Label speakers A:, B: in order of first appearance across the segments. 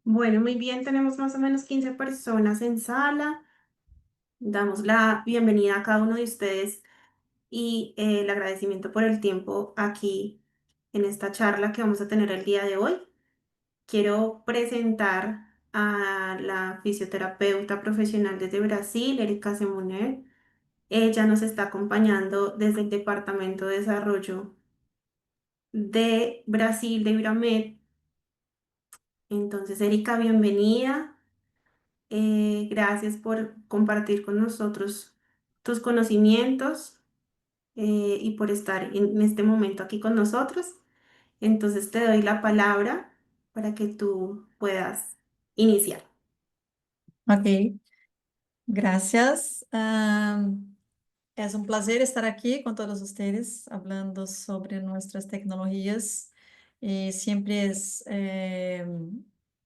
A: Bueno, muy bien, tenemos más o menos 15 personas en sala. Damos la bienvenida a cada uno de ustedes y el agradecimiento por el tiempo aquí en esta charla que vamos a tener el día de hoy. Quiero presentar a la fisioterapeuta profesional desde Brasil, Erika Semuner. Ella nos está acompañando desde el Departamento de Desarrollo de Brasil, de Ibramed. Entonces, Erika, bienvenida. Gracias por compartir con nosotros tus conocimientos y por estar en este momento aquí con nosotros. Entonces te doy la palabra para que tú puedas iniciar.
B: Ok, gracias. Es un placer estar aquí con todos ustedes hablando sobre nuestras tecnologías. Siempre es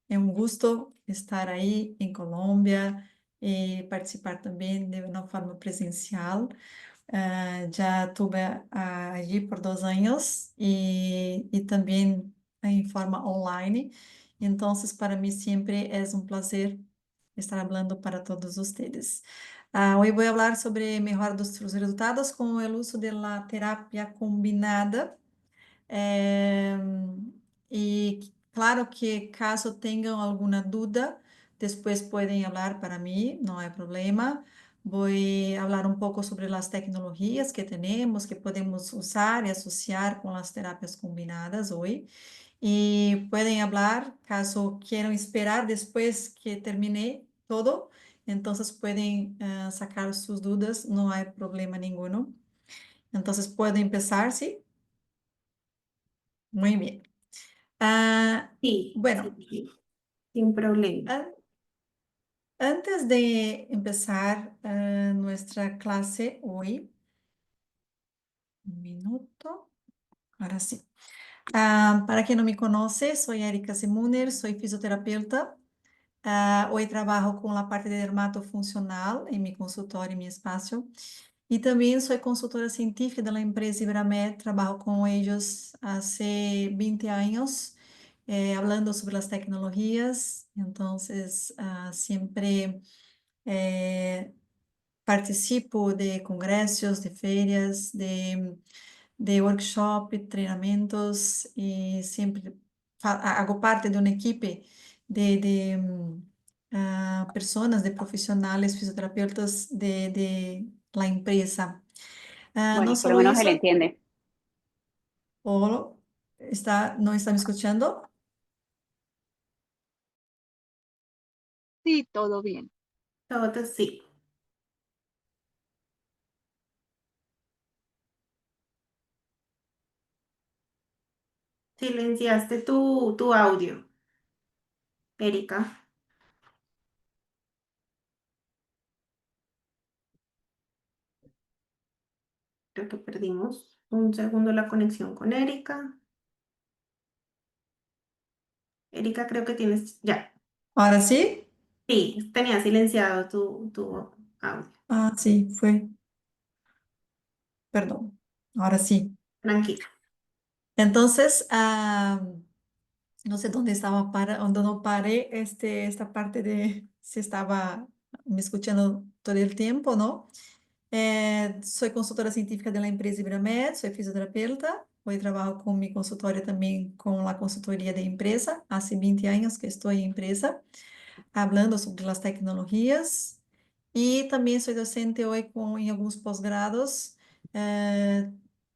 B: un gusto estar ahí en Colombia y participar también de una forma presencial. Ya estuve allí por 2 años y también en forma online. Entonces, para mí siempre es un placer estar hablando para todos ustedes. Hoy voy a hablar sobre mejorar nuestros resultados con el uso de la terapia combinada. Eh, y claro que caso tengan alguna duda, después pueden hablar para mí, no hay problema. Voy a hablar un poco sobre las tecnologías que tenemos, que podemos usar y asociar con las terapias combinadas hoy. Y pueden hablar caso quieran esperar después que termine todo. Entonces pueden sacar sus dudas, no hay problema ninguno. Entonces puedo empezar, ¿sí? Muy bien. Ah,
A: Sí, sí,
B: bueno,
A: sí, sin problema.
B: an- antes de empezar nuestra clase hoy, un minuto, ahora sí. Para quien no me conoce, soy Erika Semuner, soy fisioterapeuta. Hoy trabajo con la parte de dermatofuncional en mi consultorio, en mi espacio. Y también soy consultora científica de la empresa Ibramed. Trabajo con ellos hace 20 años, hablando sobre las tecnologías. Entonces, siempre eh, participo de congresos, de ferias, de workshop, treinamentos y siempre hago parte de una equipe de personas, de profesionales, fisioterapeutas de la empresa. No
C: Bueno, por lo
B: solo
C: menos él
B: eso,
C: entiende.
B: o ¿no está me escuchando?
C: Sí, todo bien.
A: Todo sí. Silenciaste tu audio, Erika. Creo que perdimos un segundo la conexión con Erika. Erika, creo que tienes, ya.
B: Ahora sí.
A: Sí, tenía silenciado tu audio.
B: Sí, fue, perdón. Ahora sí.
A: Tranquila.
B: Entonces, no sé dónde estaba dónde no paré esta parte de si estaba me escuchando todo el tiempo, ¿no? Soy consultora científica de la empresa Ibramed, soy fisioterapeuta. Hoy trabajo con mi consultorio también con la consultoría de empresa. Hace 20 años que estoy en empresa, hablando sobre las tecnologías. Y también soy docente hoy en algunos posgrados. Eh,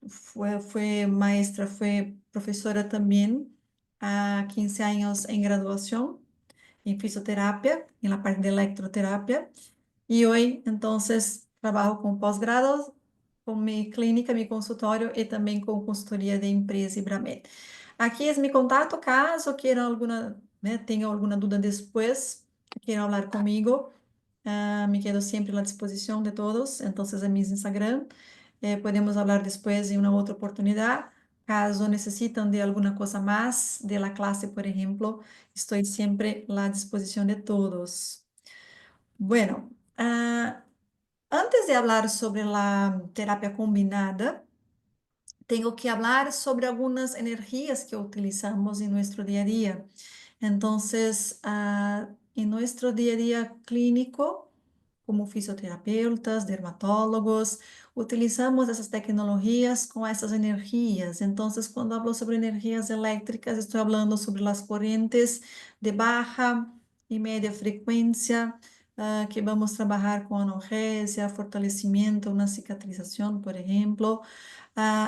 B: fue maestra, fue profesora también a 15 años en graduación en fisioterapia, en la parte de electroterapia. Y hoy, entonces, trabajo con posgrados, con mi clínica, mi consultorio y también con consultoría de empresa Ibramed. Aquí es mi contacto, caso quieran alguna, tengan alguna duda después, quieran hablar conmigo. Me quedo siempre a la disposición de todos. Entonces, en mis Instagram, podemos hablar después en una otra oportunidad. Caso necesitan de alguna cosa más de la clase, por ejemplo, estoy siempre a la disposición de todos. Bueno, antes de hablar sobre la terapia combinada, tengo que hablar sobre algunas energías que utilizamos en nuestro día a día. Entonces, en nuestro día a día clínico, como fisioterapeutas, dermatólogos, utilizamos esas tecnologías con esas energías. Entonces, cuando hablo sobre energías eléctricas, estoy hablando sobre las corrientes de baja y media frecuencia, que vamos a trabajar con analgesia, fortalecimiento, una cicatrización, por ejemplo.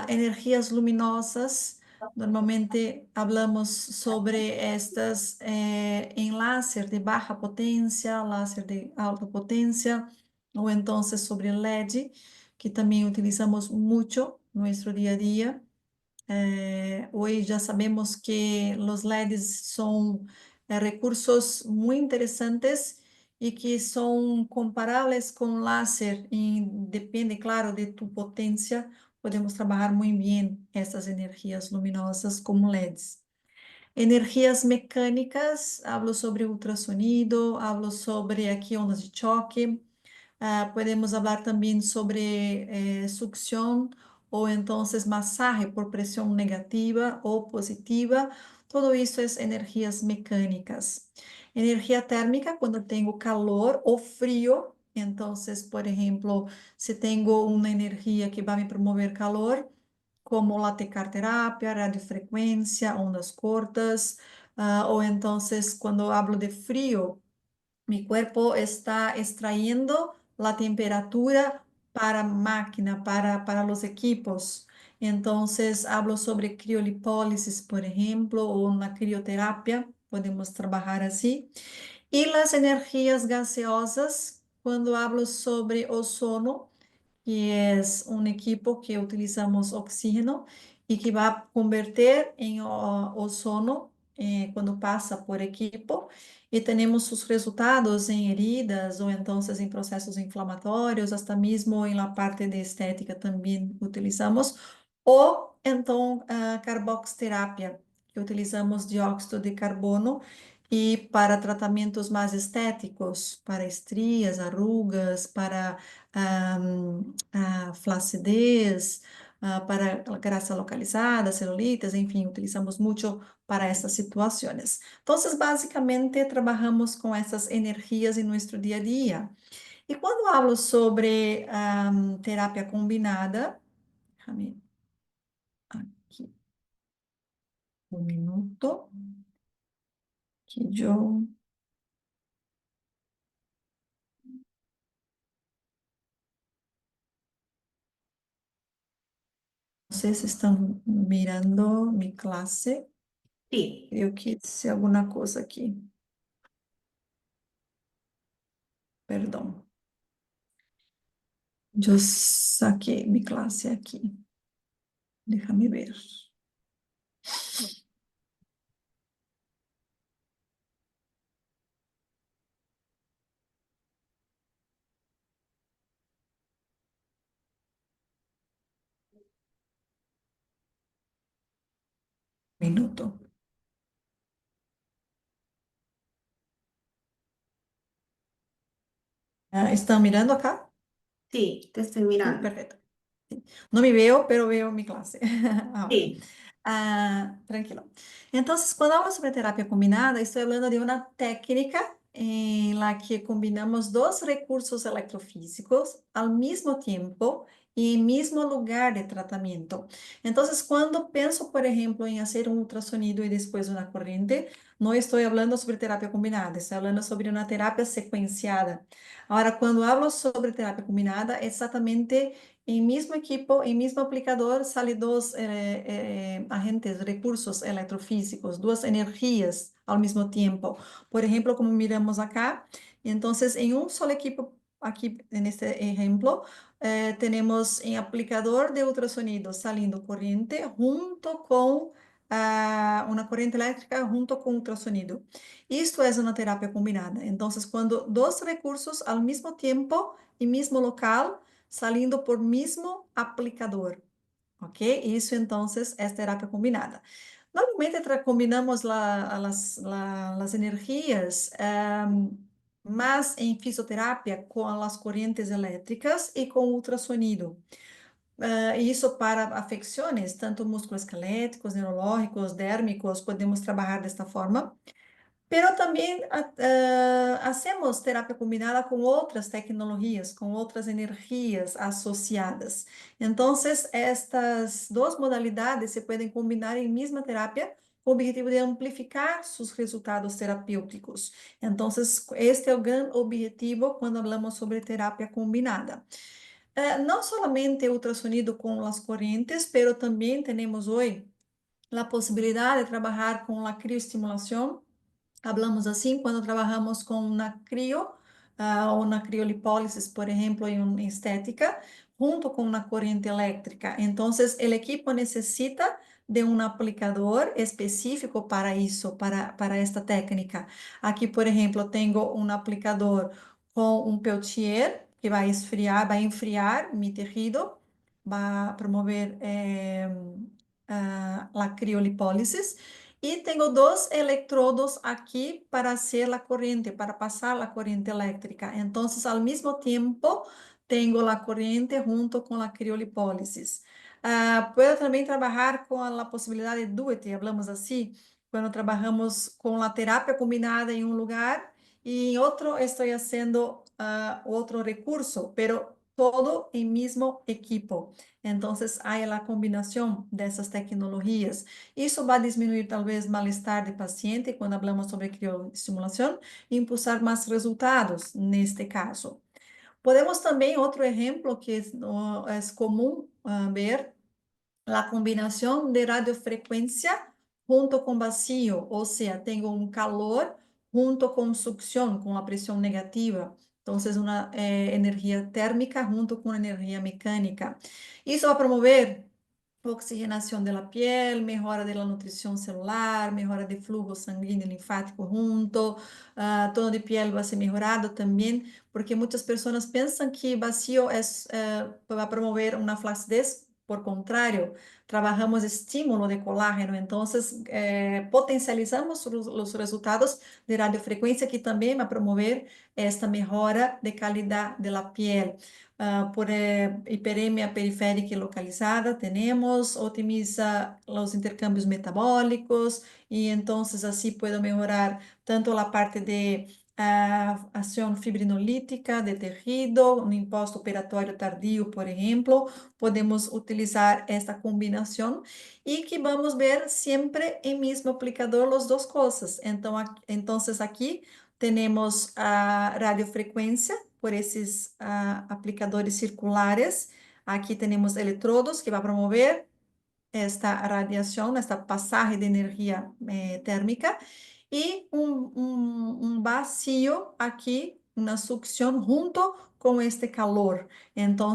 B: Energías luminosas. Normalmente hablamos sobre estas en láser de baja potencia, láser de alta potencia, o entonces sobre LED, que también utilizamos mucho en nuestro día a día. Hoy ya sabemos que los LEDs son recursos muy interesantes y que son comparables con láser y depende, claro, de tu potencia. Podemos trabajar muy bien estas energías luminosas como LEDs. Energías mecânicas, hablo sobre ultrasonido, hablo sobre aqui ondas de choque. Podemos hablar também sobre succión ou então masaje por pressão negativa ou positiva. Todo isso é energias mecânicas. Energia térmica, quando tenho calor ou frio. Então, por exemplo, se tenho uma energia que vai me promover calor, como latecarterapia, radiofrequência, ondas cortas, ou então, quando hablo de frio, mi cuerpo está extrayendo la temperatura para máquina, para los equipos. Entonces, hablo sobre criolipólisis, por ejemplo, o una crioterapia, podemos trabajar así. Y las energías gaseosas, cuando hablo sobre ozono, que es un equipo que utilizamos oxígeno y que va a convertir en ozono cuando pasa por equipo e temos sus resultados em heridas ou então em processos inflamatórios, até mesmo em la parte de estética também utilizamos, ou então a carboxterapia, que utilizamos dióxido de carbono e para tratamentos mais estéticos, para estrias, arrugas, para a flacidez, para grasa localizada, celulites, enfim, utilizamos muito para essas situações. Entonces, básicamente, trabajamos con esas energías en nuestro día a día. Y cuando hablo sobre terapia combinada, déjame aquí un minuto, que yo, no sé si están mirando mi clase,
A: Sí,
B: creo que hice alguna cosa aquí, perdón. Yo saqué mi clase aquí, déjame ver. Minuto. ¿Están mirando acá?
A: sí, te estoy
B: Sí,
A: mirando.
B: perfecto. Sí. No me veo, pero veo mi clase ahora.
A: Sí,
B: Tranquilo. Entonces, cuando hablo sobre terapia combinada, estoy hablando de una técnica en la que combinamos dos recursos electrofísicos al mismo tiempo y en mismo lugar de tratamiento. Entonces, cuando pienso, por ejemplo, en hacer un ultrasonido y después una corriente, no estoy hablando sobre terapia combinada, estoy hablando sobre una terapia secuenciada. Ahora, cuando hablo sobre terapia combinada, exatamente en mismo equipo, en mismo aplicador, sale dos agentes, recursos electrofísicos, dos energías al mismo tiempo. Por ejemplo, como miramos acá, entonces en un solo equipo, aquí en este ejemplo, tenemos en aplicador de ultrasonido saliendo corriente junto con una corriente eléctrica junto con ultrasonido. Esto es una terapia combinada. Entonces, cuando dos recursos al mismo tiempo y mismo local, saliendo por mismo aplicador, ¿ok? Isso, entonces, es terapia combinada. Normalmente combinamos las energías más en fisioterapia con las corrientes eléctricas y con ultrasonido. Isso para afecções, tanto musculoesqueléticos, neurológicos, dérmicos, podemos trabalhar desta forma. pero también hacemos terapia combinada con otras tecnologías, con otras energías asociadas. Entonces, estas dos modalidades se pueden combinar en misma terapia com o objetivo de amplificar sus resultados terapêuticos. Entonces, este é o gran objetivo quando hablamos sobre terapia combinada. Não solamente ultrasonido com las corrientes, pero também temos hoje a possibilidade de trabalhar com a crioestimulação. Hablamos assim quando trabalhamos com uma crio, ou uma criolipólise, por exemplo, em estética, junto com uma corrente elétrica. Então, o equipo necessita de um aplicador específico para isso, para esta técnica. Aqui, por exemplo, tenho um aplicador com um peltier que vai esfriar, vai enfriar mi tecido, vai promover a criolipólise. E tenho dois eletrodos aqui para hacer a corrente, para passar a corrente elétrica. Então, ao mesmo tempo, tenho a corrente junto com a criolipólise. Puedo também trabalhar com a possibilidade de duet, hablamos assim, quando trabalhamos com a terapia combinada em um lugar e em outro estou fazendo outro recurso, pero todo em mesmo equipo. Então, há a combinação dessas tecnologias. Isso vai diminuir talvez mal-estar do paciente quando falamos sobre crioestimulação e impulsar mais resultados neste caso. Podemos também, outro exemplo que é comum ver, a combinação de radiofrequência junto com vazio, ou seja, tenho um calor junto com sucção, com a pressão negativa. Então, uma energia térmica junto com energia mecânica. Isso vai promover oxigenação da piel, melhora da nutrição celular, melhora de fluxo sanguíneo linfático junto, tono de piel vai ser melhorado também, porque muitas pessoas pensam que vazio vai promover uma flacidez. Por contrário, trabalhamos estímulo de colágeno, então potencializamos os resultados de radiofrequência que também vai promover esta melhora de qualidade da piel. Por hiperemia periférica localizada, temos, otimiza os intercâmbios metabólicos e então assim puedo melhorar tanto a parte de ação fibrinolítica de tecido, no imposto operatório tardio, por exemplo, podemos utilizar esta combinação e que vamos ver sempre em mesmo aplicador as duas coisas. Então, aqui temos a radiofrequência por esses aplicadores circulares. Aqui temos eletrodos que vai promover esta radiação, esta passagem de energia térmica e um vazio aqui, uma sucção junto com este calor. Então,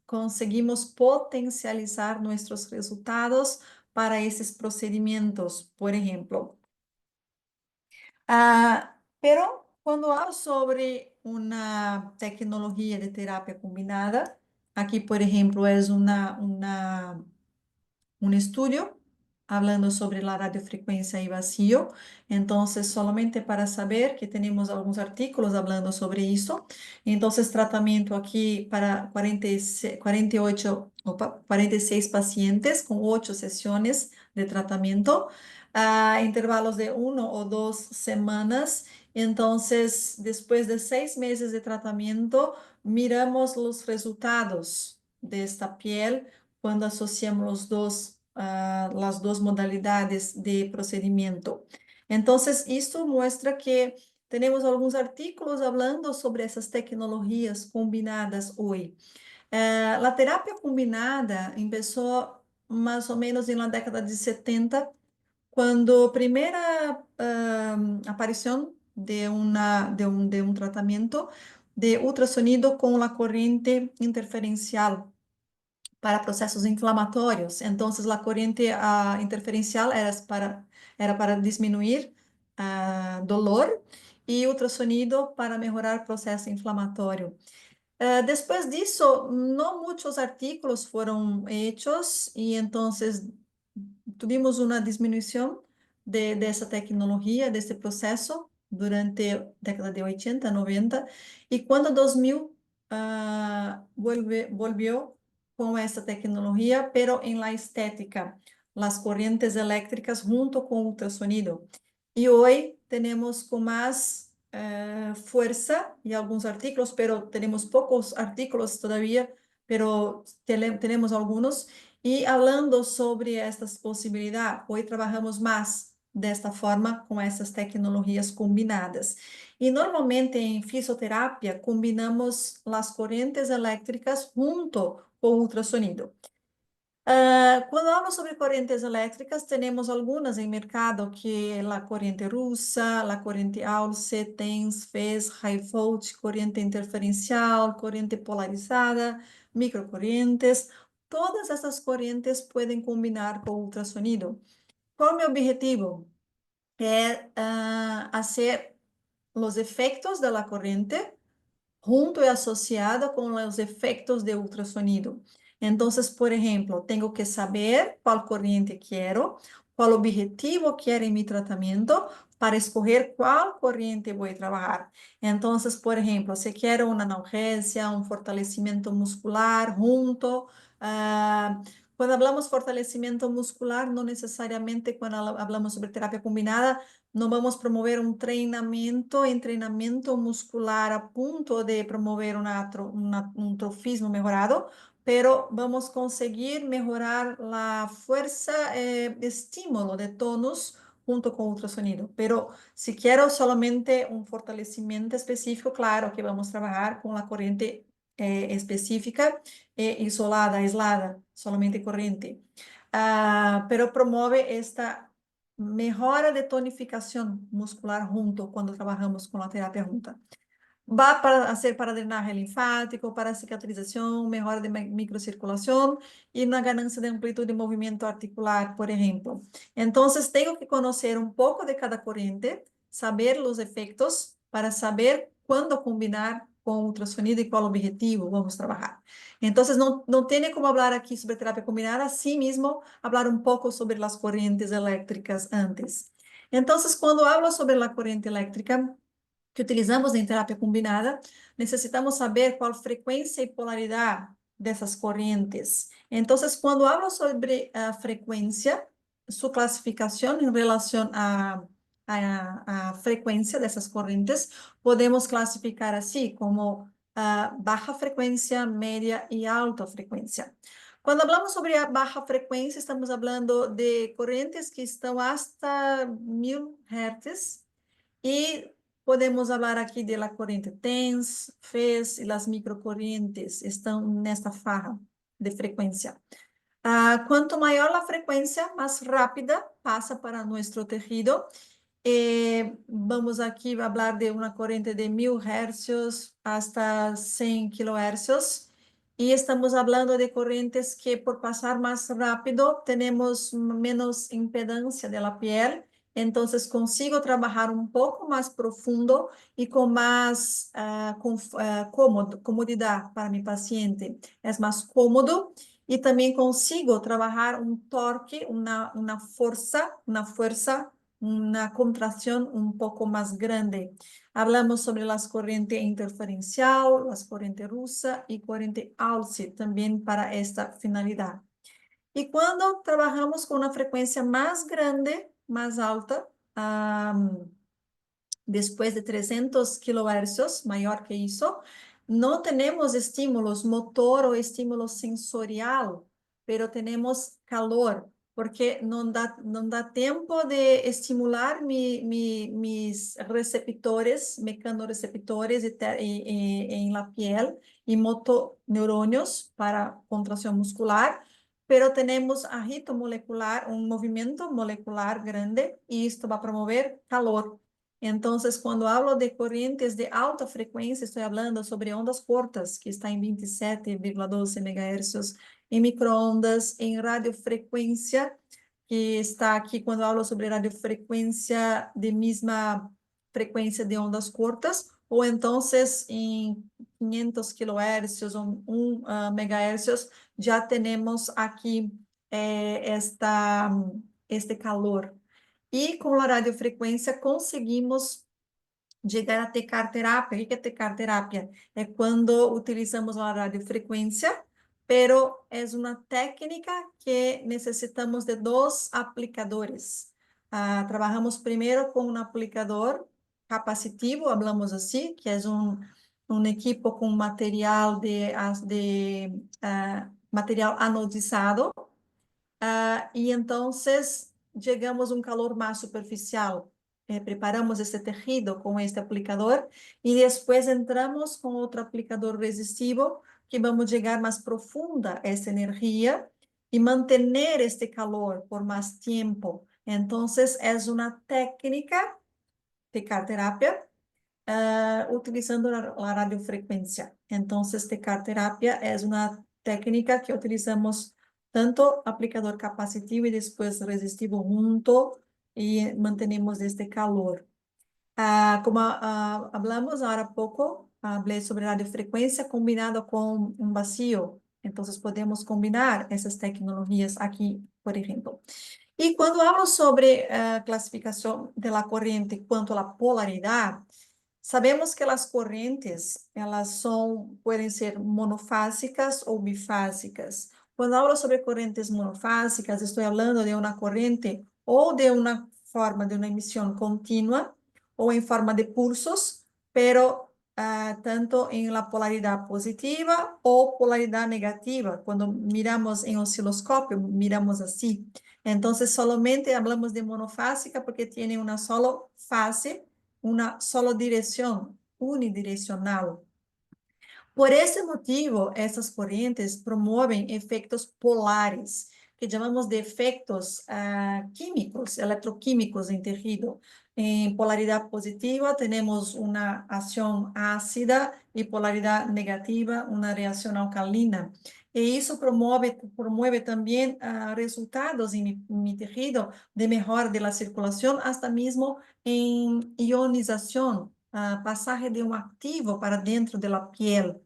B: conseguimos potencializar nossos resultados para esses procedimentos, por exemplo. Pero quando hablo sobre uma tecnologia de terapia combinada, aqui, por exemplo, é um estudo hablando sobre la radiofrequência y vacío. Entonces, solamente para saber que tenemos algunos artículos hablando sobre eso. Entonces, tratamiento aquí para 46 pacientes con 8 sesiones de tratamiento, intervalos de 1 o 2 semanas. Entonces, después de 6 meses de tratamiento, miramos los resultados de esta piel quando associamos as duas modalidades de procedimento. Então, isso mostra que temos alguns artículos falando sobre essas tecnologias combinadas hoje. A terapia combinada começou mais ou menos na década de 70, quando a primeira aparição de um tratamento de ultrassonido com a corrente interferencial para processos inflamatórios. Então, a corrente interferencial era para diminuir dolor e ultrassonido para melhorar processo inflamatório. Depois disso, não muitos artículos foram hechos e então tivemos uma diminuição dessa tecnologia, desse processo durante a década de 80, 90 e quando 2000 volvió com essa tecnologia, pero em la estética, las corrientes elétricas junto com o ultrassonido. Y hoy tenemos con más fuerza y algunos artículos, pero tenemos pocos artículos todavía, pero tenemos algunos. Y hablando sobre estas posibilidades, hoy trabajamos más de esta forma con estas tecnologías combinadas. Y normalmente en fisioterapia combinamos las corrientes eléctricas junto con ultrasonido. Quando hablo sobre correntes elétricas, temos algumas em mercado, que é a corrente russa, a corrente Alce, TENS, FES, high volt, corrente interferencial, corrente polarizada, microcorrientes. Todas essas correntes podem combinar com ultrassonido. Qual é o meu objetivo? É fazer os efeitos da corrente junto y asociado con los efectos de ultrasonido. Entonces, por ejemplo, tengo que saber cuál corriente quiero, cuál objetivo quiero en mi tratamiento para escoger cuál corriente voy a trabajar. Entonces, por ejemplo, si quiero una analgesia, un fortalecimiento muscular junto, cuando hablamos fortalecimiento muscular, no necesariamente cuando hablamos sobre terapia combinada, no vamos a promover un entrenamiento muscular a punto de promover un trofismo mejorado, pero vamos a conseguir mejorar la fuerza de estímulo de tonus junto con ultrasonido. Pero si quiero solamente un fortalecimiento específico, claro que vamos a trabajar con la corriente específica, isolada, aislada, solamente corriente. Pero promueve esta mejora de tonificación muscular junto cuando trabajamos con la terapia junta. Va para hacer para drenaje linfático, para cicatrización, mejora de microcirculación y una ganancia de amplitud de movimiento articular, por ejemplo. Entonces, tengo que conocer un poco de cada corriente, saber los efectos para saber cuándo combinar con ultrasonido y cuál objetivo vamos a trabajar. Entonces, no tiene como hablar aquí sobre terapia combinada, sí mismo hablar un poco sobre las corrientes eléctricas antes. Entonces, cuando hablo sobre la corriente eléctrica, que utilizamos em terapia combinada, necessitamos saber qual frequência e polaridade dessas correntes. Então, quando hablo sobre a frequência, sua classificação em relação à frequência dessas correntes, podemos classificar assim como baixa frequência, média e alta frequência. Quando falamos sobre a baixa frequência, estamos falando de correntes que estão hasta 1000 Hz, e podemos falar aqui de la corrente TENS, FES e as microcorrentes estão nesta farra de frequência. Quanto maior a frequência, mais rápida passa para nosso tecido. Vamos aqui falar de uma corrente de 1000 Hz hasta 100 kHz. E estamos falando de correntes que, por passar mais rápido, temos menos impedância da piel. Então, consigo trabalhar um pouco mais profundo e com mais comodidade para meu paciente. É mais cômodo e também consigo trabalhar um torque, uma força, uma contração um pouco mais grande. Hablamos sobre as correntes interferencial, as correntes russa e corrente Alce também para esta finalidade. E quando trabalhamos com uma frequência mais grande, mais alta, depois de 300 kHz, maior que isso, não temos estímulos motor ou estímulo sensorial, pero temos calor, porque não dá tempo de estimular mis receptores, mecanoreceptores em la piel e motoneurônios para contração muscular, pero temos agito molecular, um movimento molecular grande, e isto vai promover calor. Então, quando hablo de correntes de alta frequência, estou falando sobre ondas cortas, que está em 27,12 MHz, em microondas, em radiofrequência, que está aqui quando hablo sobre radiofrequência de mesma frequência de ondas cortas, ou então em 500 kHz ou 1 MHz, já temos aqui este calor. E com a radiofrequência conseguimos chegar a tecar terapia. O que é tecar terapia? É quando utilizamos a radiofrequência, pero é uma técnica que necessitamos de 2 aplicadores. trabajamos primero con un aplicador capacitivo, hablamos así, que es un equipo con material material anodizado. Y entonces llegamos a un calor más superficial. Preparamos este tejido con este aplicador y después entramos con otro aplicador resistivo que vamos a llegar más profunda esta energía y mantener este calor por más tiempo. Entonces es una técnica de terapia utilizando la radiofrecuencia. Entonces, tecarterapia es una técnica que utilizamos tanto aplicador capacitivo y después resistivo junto y mantenemos este calor. Como hablamos ahora poco, hablé sobre radiofrecuencia combinado con un vacío. Entonces, podemos combinar esas tecnologías aquí, por ejemplo. Y cuando hablo sobre clasificación de la corriente cuanto a la polaridad, sabemos que las corrientes, pueden ser monofásicas o bifásicas. Cuando hablo sobre corrientes monofásicas, estoy hablando de una corriente o de una forma de una emisión continua o en forma de pulsos, pero tanto en la polaridad positiva o polaridad negativa. Cuando miramos en osciloscopio, miramos así. Entonces, solamente hablamos de monofásica porque tiene una sola fase, una sola dirección, unidireccional. Por esse motivo, essas correntes promovem efeitos polares, que chamamos de efeitos químicos, eletroquímicos em tecido. Em polaridade positiva, temos uma ação ácida e polaridade negativa, uma reação alcalina. E isso promove também resultados em mi tecido de melhora da circulação, hasta mesmo em ionização, passagem de um ativo para dentro da piel.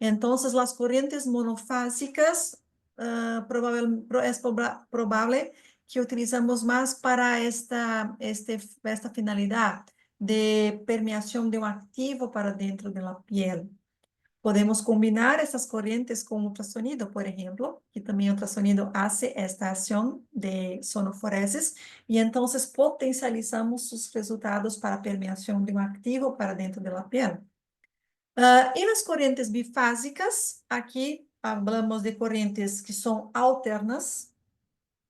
B: Entonces, las corrientes monofásicas es probable que utilizamos más para esta finalidad de permeación de un activo para dentro de la piel. Podemos combinar estas corrientes con ultrasonido, por ejemplo, que también ultrasonido hace esta acción de sonoforesis, y entonces potencializamos sus resultados para permeación de un activo para dentro de la piel. E nas correntes bifásicas, aqui falamos de correntes que são alternas,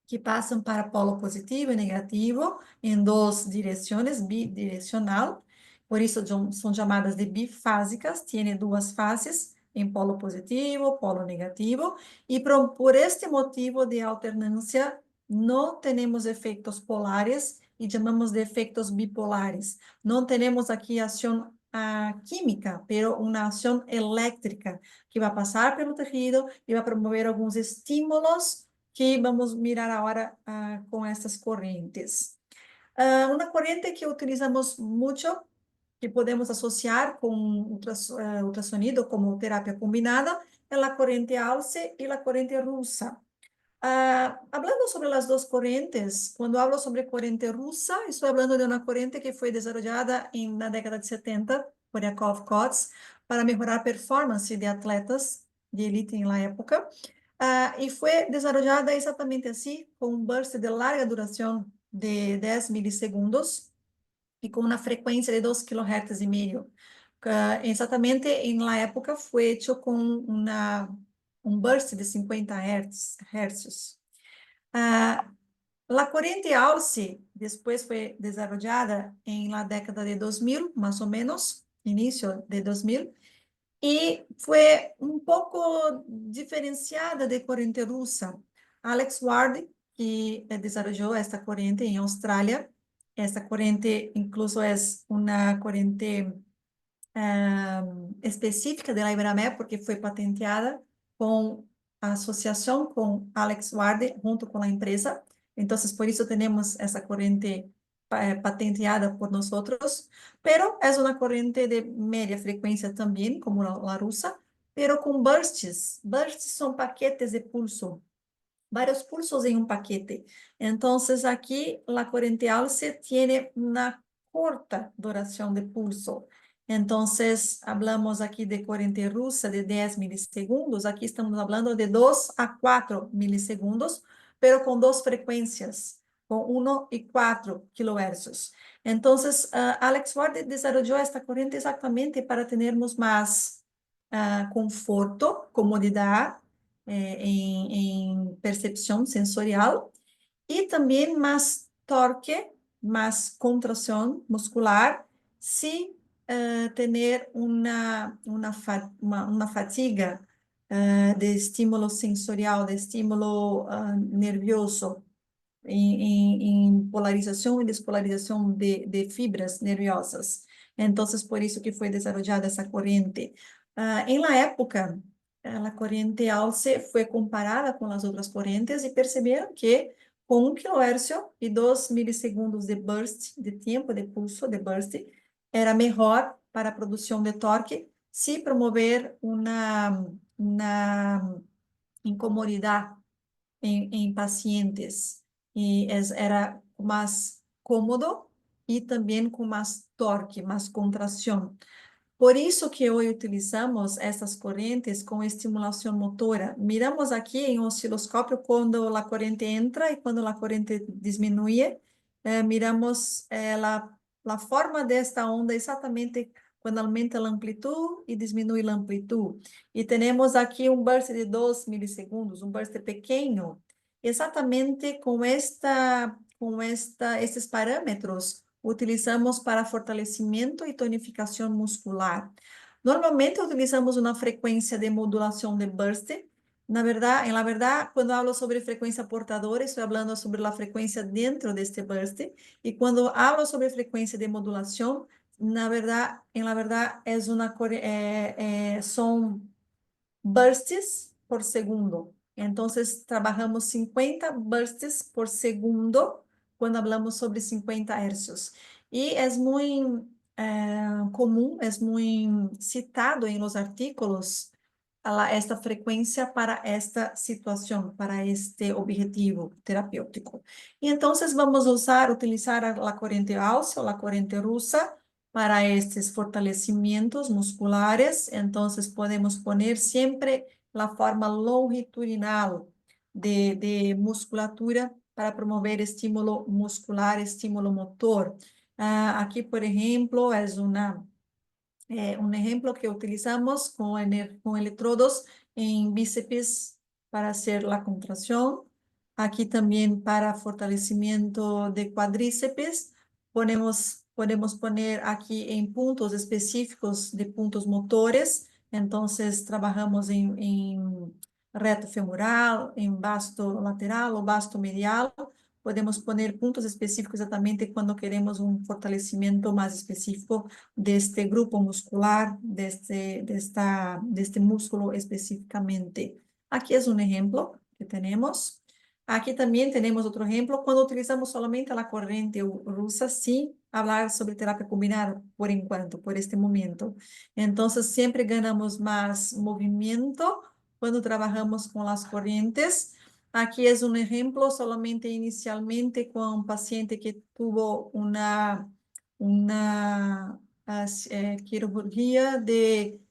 B: que passam para polo positivo e negativo em duas direções, bidirecional, por isso são chamadas de bifásicas, tem duas faces, em polo positivo, polo negativo, e por este motivo de alternância, não temos efeitos polares e chamamos de efeitos bipolares. Não temos aqui ação química, pero uma ação elétrica que vai passar pelo tecido e vai promover alguns estímulos que vamos mirar agora com essas correntes. Uma corrente que utilizamos muito, que podemos associar com ultrassonido como terapia combinada, é a corrente ALCE e a corrente russa. Hablando sobre las dos corrientes, cuando hablo sobre corriente rusa, estoy hablando de una corriente que fue desarrollada en la década de 70 por Yakov Kots para mejorar performance de atletas de élite en la época. Y fue desarrollada exactamente así, con un burst de larga duración de 10 milisegundos y con una frecuencia de 2 kHz y medio. Exatamente en la época fue hecho con un burst de 50 hertz. La corriente ALCE después fue desarrollada en la década de 2000, más o menos, inicio de 2000, y fue un poco diferenciada de corriente rusa. Alex Ward, que desarrolló esta corriente en Australia, esta corriente incluso es una corriente específica de la Ibermed, porque foi patenteada com a associação com Alex Ward, junto com a empresa. Então, por isso temos essa corrente patenteada por nós, pero é uma corrente de média frequência também, como a russa, pero com bursts. Bursts são paquetes de pulso, vários pulsos em um paquete. Então, aqui, a corrente ALCE tem uma corta duração de pulso. Entonces, hablamos aquí de corriente rusa de 10 milisegundos. Aquí estamos hablando de 2 a 4 milisegundos, pero con dos frecuencias, con 1 y 4 kilohercios. Entonces, Alex Ward desarrolló esta corriente exactamente para tenermos más conforto, comodidad en percepción sensorial y también más torque, más contracción muscular, sin tener una fatiga de estímulo sensorial, de estímulo nervioso, en polarización y despolarización de fibras nerviosas. Entonces, por eso que fue desarrollada esa corriente. En la época, la corriente ALCE fue comparada con las otras corrientes y percibieron que con 1 kHz y 2 milisegundos de burst, de tiempo de pulso, de burst, era mejor para producción de torque si promover una incomodidad en pacientes. Y era más cómodo y también con más torque, más contracción. Por isso que hoje utilizamos essas correntes com estimulação motora. Miramos aqui em um osciloscópio quando a corrente entra e quando a corrente diminui. Miramos a forma desta onda exatamente quando aumenta a amplitude e diminui a amplitude. E temos aqui um burst de 2 milissegundos, um burst pequeno, exatamente esses parâmetros utilizamos para fortalecimento e tonificação muscular. Normalmente utilizamos uma frequência de modulação de burst. En la verdad, cuando hablo sobre frecuencia portadora, estoy hablando sobre la frecuencia dentro de este burst. Y cuando hablo sobre frecuencia de modulación, en la verdad son bursts por segundo. Entonces, trabajamos 50 bursts por segundo cuando hablamos sobre 50 hercios. Y es muy común, es muy citado en los artículos esta frecuencia para esta situación, para este objetivo terapêutico. Y entonces vamos a utilizar la corriente ALCE o la corriente rusa para estos fortalecimientos musculares. Entonces podemos poner siempre la forma longitudinal de musculatura para promover estímulo muscular, estímulo motor. Aquí, por ejemplo, es un ejemplo que utilizamos con electrodos en bíceps para hacer la contracción. Aquí también para fortalecimiento de cuádriceps. Podemos poner aquí en puntos específicos de puntos motores. Entonces, trabajamos en reto femoral, en vasto lateral o vasto medial. Podemos poner puntos específicos exatamente quando queremos um fortalecimento mais específico deste grupo muscular, deste músculo especificamente. Aqui é um exemplo que temos. Aqui também temos outro exemplo, quando utilizamos solamente a corrente russa, sem falar sobre terapia combinada, por enquanto, por este momento. Então, sempre ganhamos mais movimento quando trabalhamos com as correntes. Aquí es un ejemplo solamente inicialmente con un paciente que tuvo una quirugía de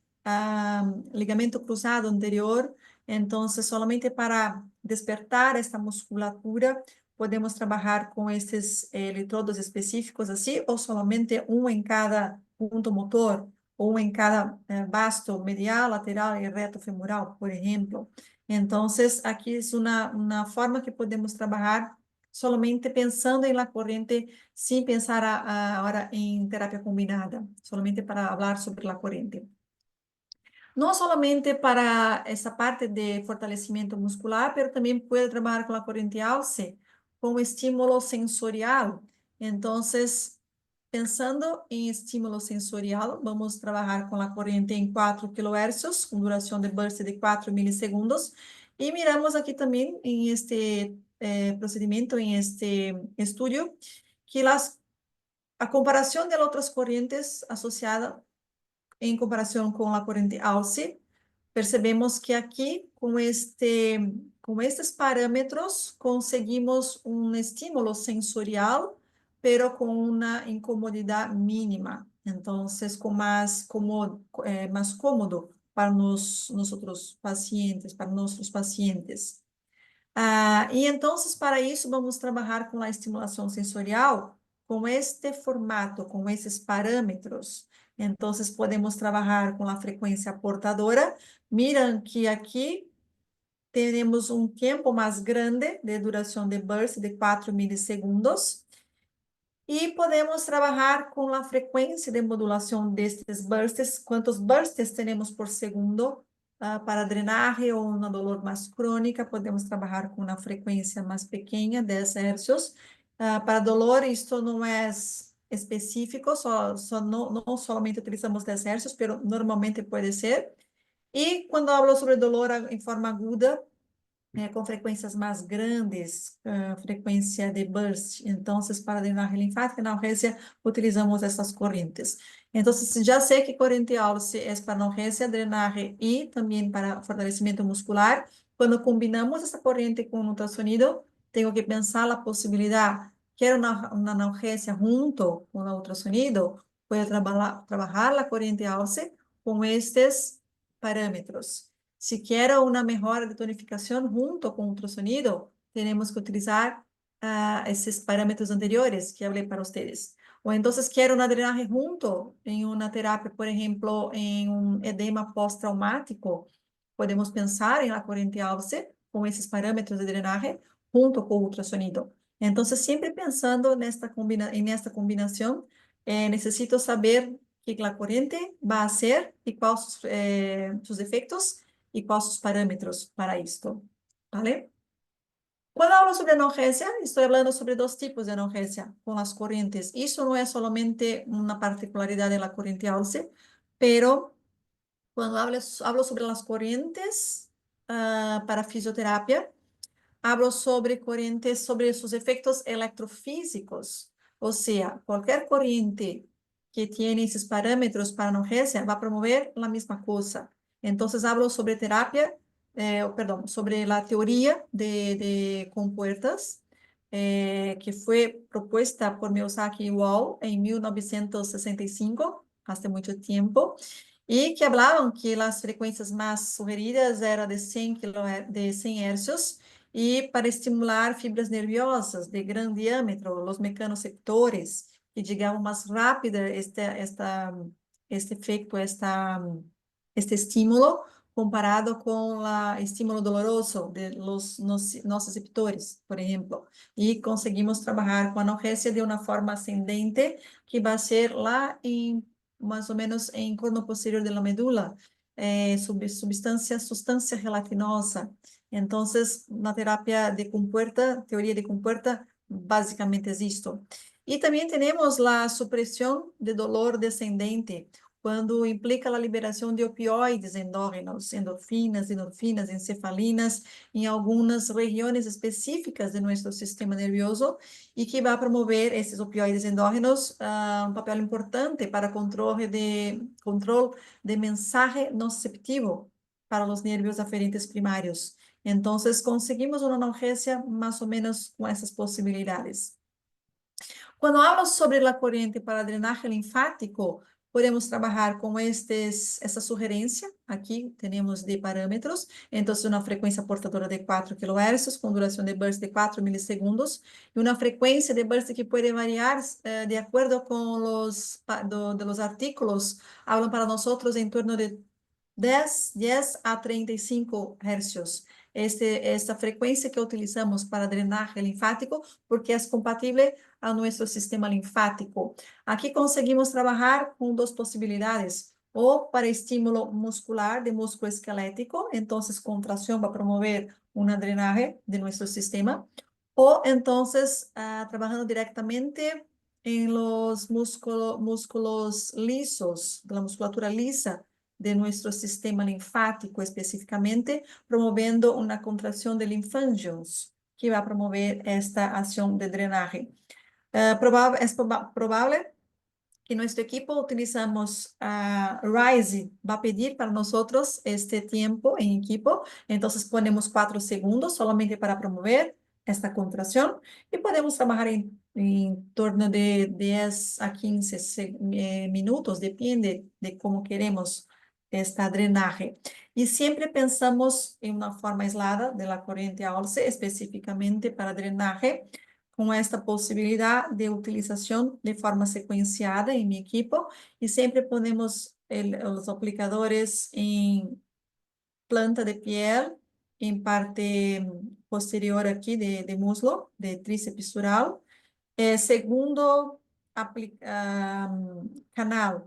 B: ligamento cruzado anterior. Entonces, solamente para despertar esta musculatura, podemos trabajar con estos electrodos específicos así, o solamente uno en cada punto motor, o en cada vasto medial, lateral y reto femoral, por ejemplo. Entonces, aquí es una forma que podemos trabajar solamente pensando en la corriente, sin pensar ahora en terapia combinada, solamente para hablar sobre la corriente. No solamente para esa parte de fortalecimiento muscular, pero también puede trabajar con la corriente ALCE como estímulo sensorial. Entonces, pensando en estímulo sensorial, vamos a trabajar con la corriente en 4 kHz, con duración de burst de 4 milisegundos. Y miramos aquí también en este procedimiento, en este estudio, que a comparación de las otras corrientes asociadas em comparação com a corrente ALCE, percebemos que aqui, com estes parâmetros, conseguimos um estímulo sensorial, pero com uma incomodidade mínima. Então, mais cômodo para nossos pacientes, para nossos pacientes. Y entonces, para isso, vamos trabalhar com a estimulação sensorial com este formato, com esses parâmetros. Então, podemos trabalhar com a frequência portadora. Miram que aqui temos um tempo mais grande de duração de burst de 4 milissegundos. E podemos trabalhar com a frequência de modulação destes bursts, quantos bursts temos por segundo para drenagem ou uma dor mais crônica, podemos trabalhar com uma frequência mais pequena, 10 hertz. Para dolor, isto não é específico, não somente utilizamos 10 hertz, mas normalmente pode ser. E quando hablo sobre dolor em forma aguda, com frequências mais grandes, frequência de burst. Então, para drenar linfática, na urgência, utilizamos essas correntes. Então, já sei que corrente alce é para urgência, drenagem e também para fortalecimento muscular. Quando combinamos essa corrente com o ultrassonido, tenho que pensar a possibilidade, quero uma urgência junto com o ultrassonido, pode trabalhar a corrente alce com estes parâmetros. Se quero uma melhora de tonificação junto com o ultrassonido, temos que utilizar esses parâmetros anteriores que falei para vocês. Ou então, quero uma drenagem junto em uma terapia, por exemplo, em um edema pós-traumático, podemos pensar em la corrente alce com esses parâmetros de drenagem junto com o ultrassonido. Então, sempre pensando nesta combinação, necessito saber que a corrente vai ser e quais seus efeitos e quais os parâmetros para isto, ¿vale? Quando hablo sobre analgesia, estou falando sobre dois tipos de analgesia com as correntes. Isso não é somente uma particularidade da corrente alce, pero quando hablo sobre as correntes para fisioterapia, hablo sobre corrientes, sobre sus efectos electrofísicos. O sea, cualquier corriente que tiene esos parámetros para analgesia va a promover la misma cosa. Entonces, hablo sobre terapia, perdón, sobre la teoría de compuertas, que fue propuesta por Miyazaki Wall en 1965, hace mucho tiempo, y que hablaban que las frecuencias más sugeridas eran de 100 de 100 hercios, e para estimular fibras nerviosas de grande diâmetro, os mecanoceptores, que digamos mais rápida este efeito, este estímulo, comparado com o estímulo doloroso de los nociceptores, por exemplo. E conseguimos trabalhar com a analgesia de uma forma ascendente, que vai ser lá em, mais ou menos, em corno posterior da medula, substância gelatinosa. Então, na terapia de compuerta, teoria de compuerta, basicamente é isto. E também temos a supressão de dolor descendente, quando implica a liberação de opioides endógenos, endorfinas, encefalinas, em algumas regiões específicas de nosso sistema nervioso, e que vai promover esses opioides endógenos um papel importante para controle de mensagem nociceptivo para os nervios aferentes primários. Então, conseguimos uma analgesia mais ou menos com essas possibilidades. Quando hablo sobre a corrente para drenagem linfático, podemos trabalhar com essa sugerência. Aqui temos de parâmetros. Então, uma frequência portadora de 4 kHz, com duração de burst de 4 milissegundos, e uma frequência de burst que pode variar de acordo com os artículos. Hablam para nós em torno de 10 a 35 hercios. Esta frequência que utilizamos para drenagem linfático, porque é compatível a nosso sistema linfático. Aqui conseguimos trabalhar com duas possibilidades, ou para estímulo muscular, de músculo esquelético, então contração vai promover uma drenagem de nosso sistema, ou então trabalhando diretamente em los músculos lisos, da musculatura lisa, de nosso sistema linfático especificamente, promovendo uma contração de linfângios, que vai promover esta ação de drenagem. É provável que nosso equipo utilizamos a RISE, vai pedir para nós este tempo em equipo, então ponemos 4 segundos solamente para promover esta contração, e podemos trabalhar em torno de 10 a 15 minutos, depende de como queremos esta drenaje. Y siempre pensamos en una forma aislada de la corriente AULCE, específicamente para drenaje, con esta posibilidad de utilización de forma secuenciada en mi equipo, y siempre ponemos los aplicadores en planta de piel, en parte posterior aquí de muslo, de tríceps sural. Segundo canal,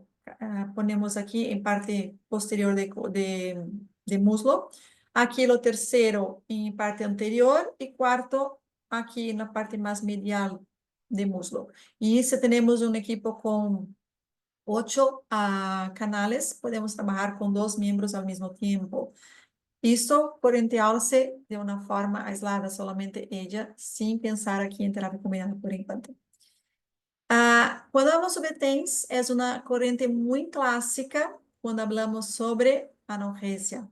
B: ponemos aquí en parte posterior de muslo. Aquí lo tercero en parte anterior y cuarto aquí en la parte más medial de muslo. Y si tenemos un equipo con 8 canales, podemos trabajar con 2 miembros al mismo tiempo. Isso correntear-se de uma forma aislada, solamente ella, sin pensar aquí en terapia combinada por enquanto. Cuando hablamos sobre TENS, es una corriente muy clásica cuando hablamos sobre analgesia.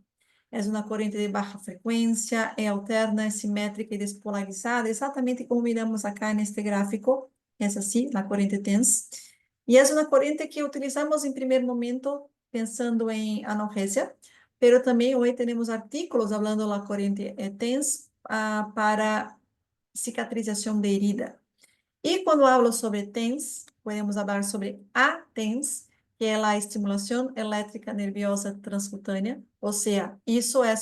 B: Es una corriente de baja frecuencia, es alterna, es simétrica y despolarizada, exactamente como miramos acá en este gráfico, es así, la corriente TENS. Y es una corriente que utilizamos en primer momento pensando en analgesia, pero también hoy tenemos artículos hablando de la corriente TENS para cicatrización de herida. Y cuando hablo sobre TENS, podemos hablar sobre ATENS, que é a estimulação elétrica nerviosa transcutânea, ou seja, isso é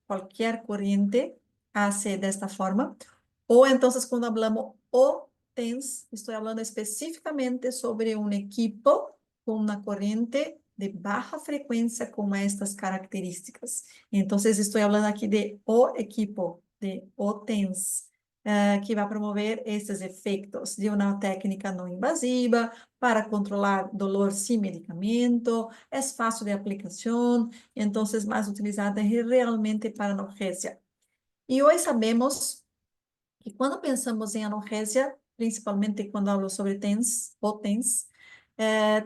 B: qualquer corriente hace desta forma. Ou então, quando hablamos o TENS, estou falando especificamente sobre um equipo com uma corrente de baja frequência com estas características. Então, estou falando aqui de o equipo, de o TENS. Que vai promover esses efeitos de uma técnica não invasiva para controlar dolor sem medicamento, é fácil de aplicação, então é mais utilizada realmente para analgesia. E hoje sabemos que quando pensamos em analgesia, principalmente quando hablo sobre TENS ou TENS,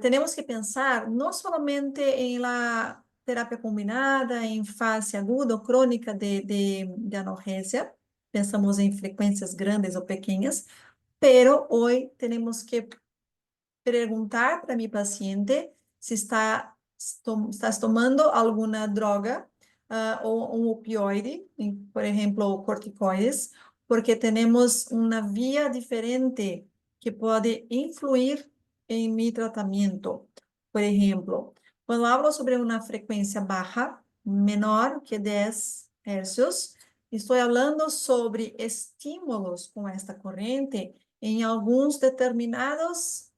B: temos que pensar não somente em la terapia combinada, em fase aguda ou crônica de analgesia, pensamos em frequências grandes ou pequenas, pero hoje temos que perguntar para mi paciente se estás tomando alguna droga o un opioide, por ejemplo, corticoides, porque tenemos una vía diferente que puede influir en mi tratamiento. Por ejemplo, cuando hablo sobre una frecuencia baja, menor que 10 hercios, estoy hablando sobre estímulos con esta corriente em alguns determinados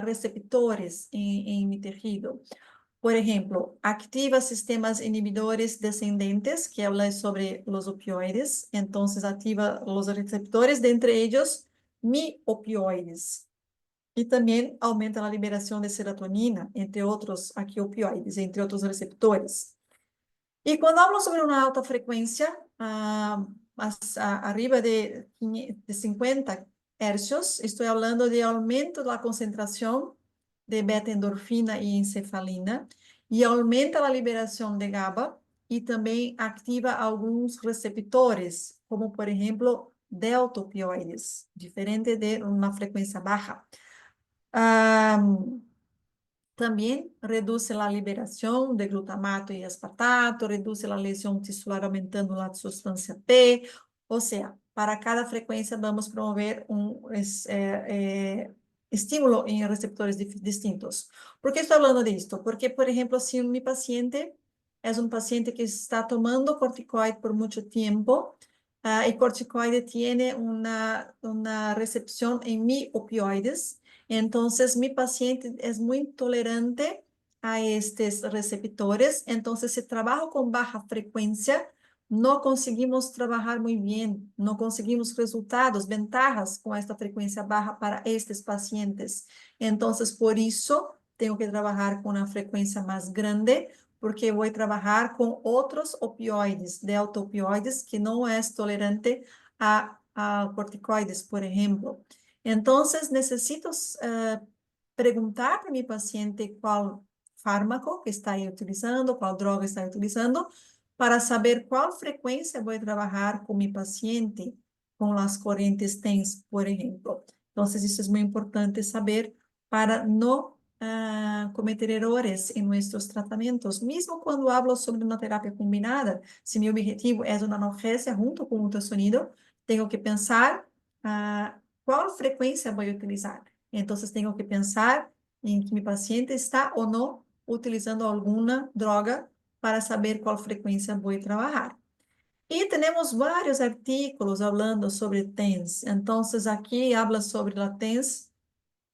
B: receptores em mi tejido. Por exemplo, activa sistemas inibidores descendentes, que habla sobre os opioides, então ativa os receptores, dentre eles, mi opioides. E também aumenta a liberação de serotonina, entre outros aqui opioides, entre outros receptores. E quando hablo sobre uma alta frequência, arriba de 50 hercios, estou falando de aumento da concentração de beta-endorfina e encefalina, e aumenta a liberação de GABA, e também ativa alguns receptores, como, por exemplo, delta-opioides, diferente de uma frequência baixa. Também reduz a liberação de glutamato e aspartato, reduz a lesão tisular aumentando a substância P, ou seja, para cada frequência vamos promover estímulo em receptores distintos. ¿Por que estou falando disto? Porque, por exemplo, se mi paciente é um paciente que está tomando corticoide por muito tempo, e corticoide tem uma recepção em mi opioides, entonces, mi paciente es muy tolerante a estos receptores. Entonces, si trabajo con baja frecuencia, no conseguimos trabajar muy bien, no conseguimos resultados, ventajas con esta frecuencia baja para estos pacientes. Entonces, por eso, tengo que trabajar con una frecuencia más grande, porque voy a trabajar con otros opioides, delta opioides, que no es tolerante a corticoides, por ejemplo. Entonces, necesito perguntar para mi paciente qual fármaco que está utilizando, qual droga está utilizando, para saber qual frequência vou trabalhar com mi paciente com as correntes TENS, por exemplo. Então, isso é muito importante saber para não cometer errores en nuestros tratamientos. Mismo cuando hablo sobre una terapia combinada, si mi objetivo es una analgesia junto con ultrasonido, tengo que pensar cuál frecuencia voy a utilizar. Entonces, tengo que pensar en que mi paciente está o no utilizando alguna droga para saber cuál frecuencia voy a trabajar. Y tenemos varios artículos hablando sobre TENS. Entonces, aquí habla sobre la TENS,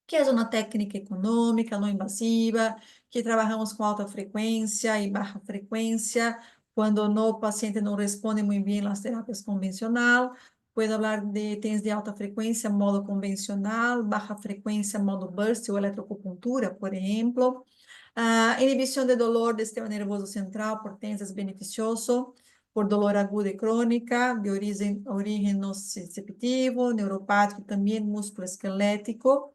B: que é uma técnica econômica, não invasiva, que trabalhamos com alta frequência e baixa frequência, quando o paciente não responde muito bem às terapias convencional. Puedo falar de TENS de alta frequência, modo convencional, baixa frequência, modo burst ou eletroacupuntura, por exemplo. Inibição de dolor do sistema nervoso central por TENS é beneficioso, por dolor agudo e crônica, de origem nociceptivo, neuropático também, músculo esquelético.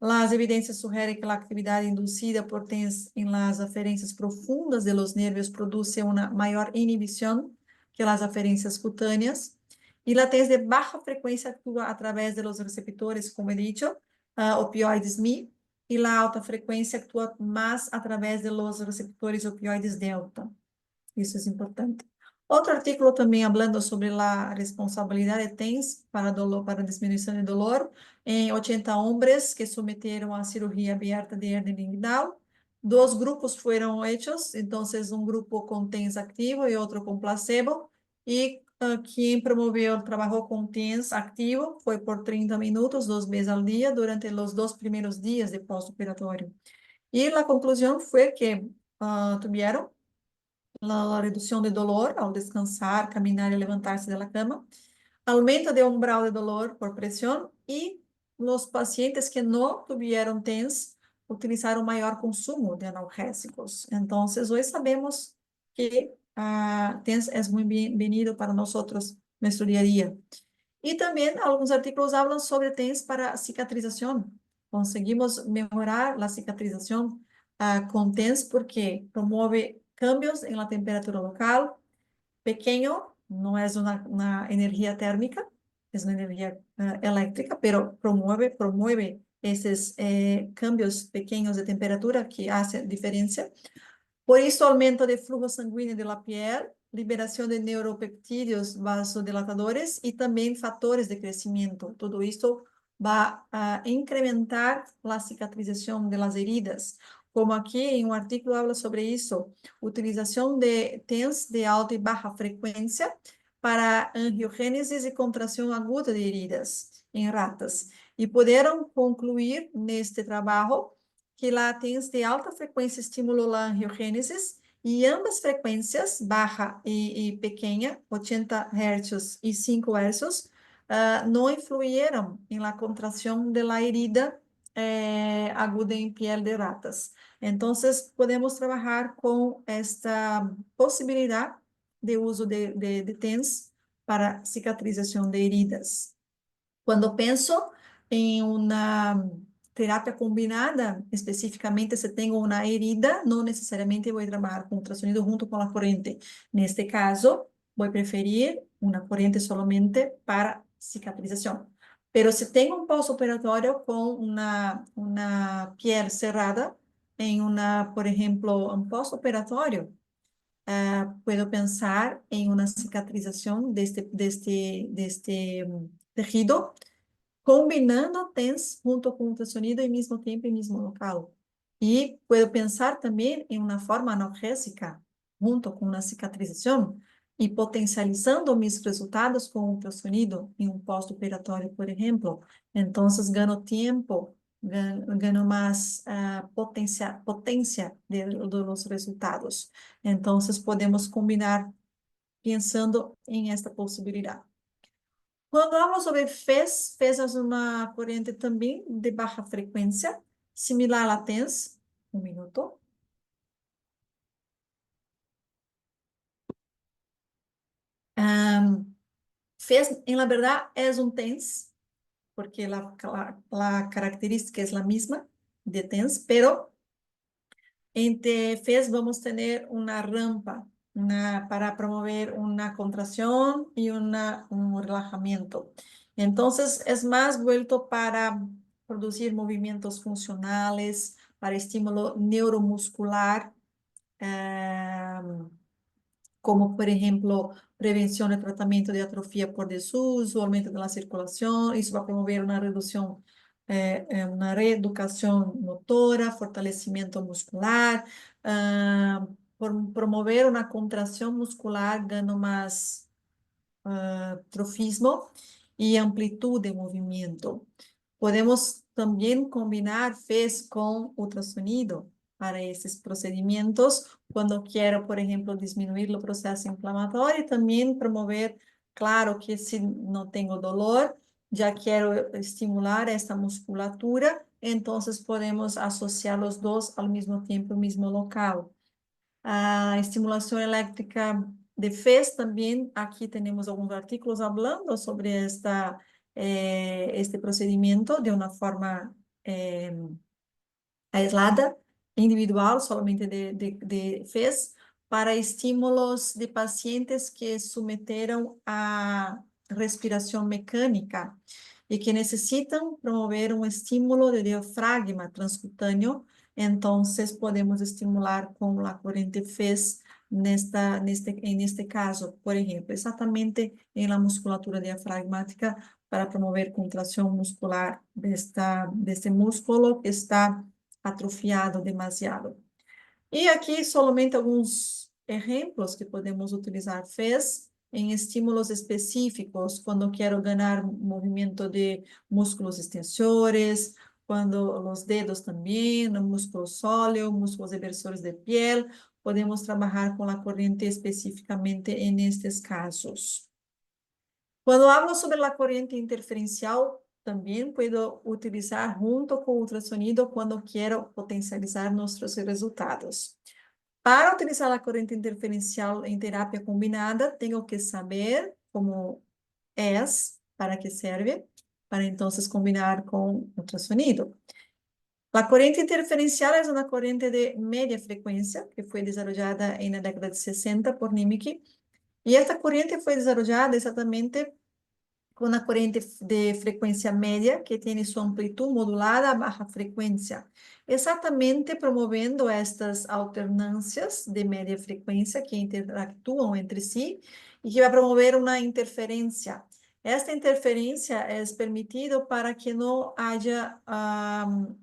B: Las evidencias sugieren que la actividad inducida por TENS en las aferencias profundas de los nervios produce una mayor inhibición que las aferencias cutáneas. Y la TENS de baja frecuencia actúa a través de los receptores, como he dicho, opioides MI, y la alta frecuencia actúa más a través de los receptores opioides delta. Isso é importante. Outro artículo também falando sobre a responsabilidade de TENS para dolor, para diminuição de dolor, em 80 homens que submeteram a cirurgia aberta de hernia inguinal. Dois grupos foram hechos, então, um grupo com TENS ativo e outro com placebo, e quem promoveu, trabalhou com TENS ativo, foi por 30 minutos, 2 vezes ao dia, durante os 2 primeiros dias de pós-operatório. E a conclusão foi que tiveram la reducción de dolor al descansar, caminar y levantarse de la cama, aumento de umbral de dolor por presión y los pacientes que no tuvieron TENS utilizaron mayor consumo de analgésicos. Entonces, hoy sabemos que TENS es muy bienvenido para nosotros, nuestro día a día. Y también algunos artículos hablan sobre TENS para cicatrización. Conseguimos mejorar la cicatrización con TENS porque promueve cambios en la temperatura local, pequeño, no es una energía térmica, es una energía eléctrica, pero promueve esos cambios pequeños de temperatura que hacen diferencia. Por isso, aumento de flujo sanguíneo de la piel, liberação de neuropeptídeos vasodilatadores e também fatores de crescimento. Tudo isso vai incrementar a cicatrização de las heridas. Como aqui em um artigo habla sobre isso, utilização de TENS de alta e baixa frequência para angiogênese e contração aguda de heridas em ratas. E puderam concluir neste trabalho que la TENS de alta frecuencia estimuló la angiogénesis y ambas frecuencias, baja y pequeña, 80 Hz y 5 Hz, no influyeron en la contracción de la herida aguda en piel de ratas. Entonces, podemos trabajar con esta posibilidad de uso de TENS para cicatrización de heridas. Quando penso em uma terapia combinada, especificamente se tenho uma herida, não necessariamente vou trabalhar com ultrassonido junto com a corrente. Neste caso, vou preferir uma corrente solamente para cicatrização. Pero se tenho um pós-operatório com uma piel cerrada, em por exemplo, um pós-operatório, puedo pensar em uma cicatrização deste tejido, combinando TENS junto com ultrassonido em mesmo tempo e mesmo local. E puedo pensar também em uma forma analgésica, junto com uma cicatrização, e potencializando meus resultados com ultrassonido em um pós-operatório, por exemplo. Então, ganho tempo, ganho mais potência dos resultados. Então, podemos combinar pensando em esta possibilidade. Quando hablo sobre FES é uma corrente também de baixa frequência, similar à TENS. Um minuto. FES, en la verdad, es un TENS, porque la característica es la misma de TENS, pero entre FES vamos a tener una rampa para promover una contracción y un relajamiento. Entonces, es más vuelto para producir movimientos funcionales, para estímulo neuromuscular, como por ejemplo prevención y tratamiento de atrofia por desuso, aumento de la circulación. Eso va a promover una reducción, una reeducación motora, fortalecimiento muscular, promover una contracción muscular, dando más trofismo y amplitud de movimiento. Podemos también combinar FES con ultrasonido para estos procedimientos cuando quiero, por ejemplo, disminuir el proceso inflamatorio y también promover, claro que si no tengo dolor, ya quiero estimular esta musculatura, entonces podemos asociar los dos al mismo tiempo, mismo local. A estimulación eléctrica de FES también, aquí tenemos algunos artículos hablando sobre este procedimiento de una forma aislada, individual, solamente de FES, para estímulos de pacientes que someteram a respiração mecânica e que necessitam promover um estímulo de diafragma transcutâneo. Então, podemos estimular com a corrente FES neste caso, por exemplo, exatamente em la musculatura diafragmática para promover contração muscular deste músculo que está atrofiado demasiado. E aqui somente alguns exemplos que podemos utilizar FES em estímulos específicos, quando quero ganhar movimento de músculos extensores, quando os dedos também, no músculo sóleo, músculos eversores de piel, podemos trabalhar com a corrente especificamente nestes casos. Quando hablo sobre a corrente interferencial, também puedo utilizar junto com o ultrasonido quando quero potencializar nossos resultados. Para utilizar a corrente interferencial em terapia combinada, tenho que saber como é, para que serve, para então combinar com ultrasonido. A corrente interferencial é uma corrente de média frequência que foi desenvolvida na década de 60 por Nimick, e esta corrente foi desenvolvida exatamente com uma corrente de frequência média que tem sua amplitude modulada a baixa frequência, exatamente promovendo estas alternâncias de média frequência que interactuam entre si e que vai promover uma interferência. Esta interferência é permitida para que não haja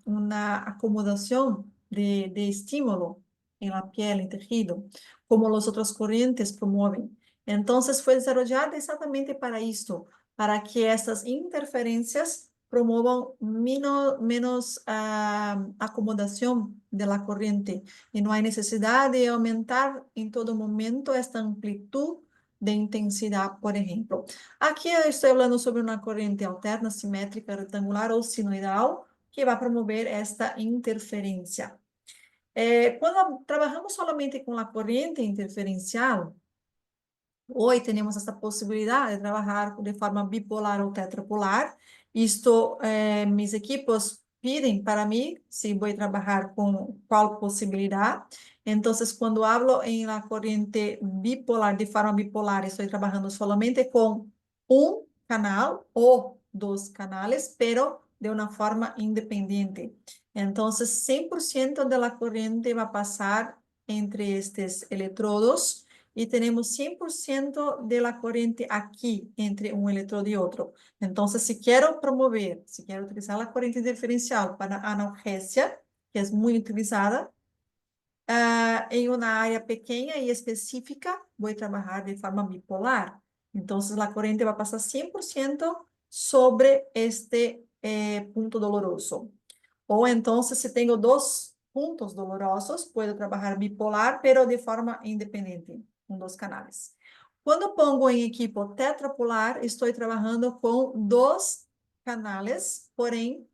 B: uma acomodação de estímulo em la piel, em tecido, como as outras correntes promovem. Então, foi desenvolvida exatamente para isto, para que essas interferências promovam menos acomodação da corrente e não há necessidade de aumentar em todo momento esta amplitude de intensidade, por exemplo. Aqui eu estou falando sobre uma corrente alterna, simétrica, retangular ou sinoidal, que vai promover esta interferência. Quando trabalhamos somente com a corrente interferencial, hoje temos essa possibilidade de trabalhar de forma bipolar ou tetrapolar. Isto, meus equipos pedem para mim se vou trabalhar com qual possibilidade. Então, quando hablo em la corrente bipolar, de forma bipolar, estou trabalhando somente com um canal ou dois canais, pero de uma forma independente. Então, 100% da corrente vai passar entre estes eletrodos e temos 100% da corrente aqui entre um eletrodo e outro. Então, se quero utilizar a corrente diferencial para analgesia, que é muito utilizada, em uma área pequena e específica, vou trabalhar de forma bipolar. Então, a corrente vai passar 100% sobre este ponto doloroso. Ou então, se tenho dois pontos dolorosos, posso trabalhar bipolar, pero de forma independente, com dois canais. Quando pongo em equipo tetrapolar, estou trabalhando com dois canais, porém,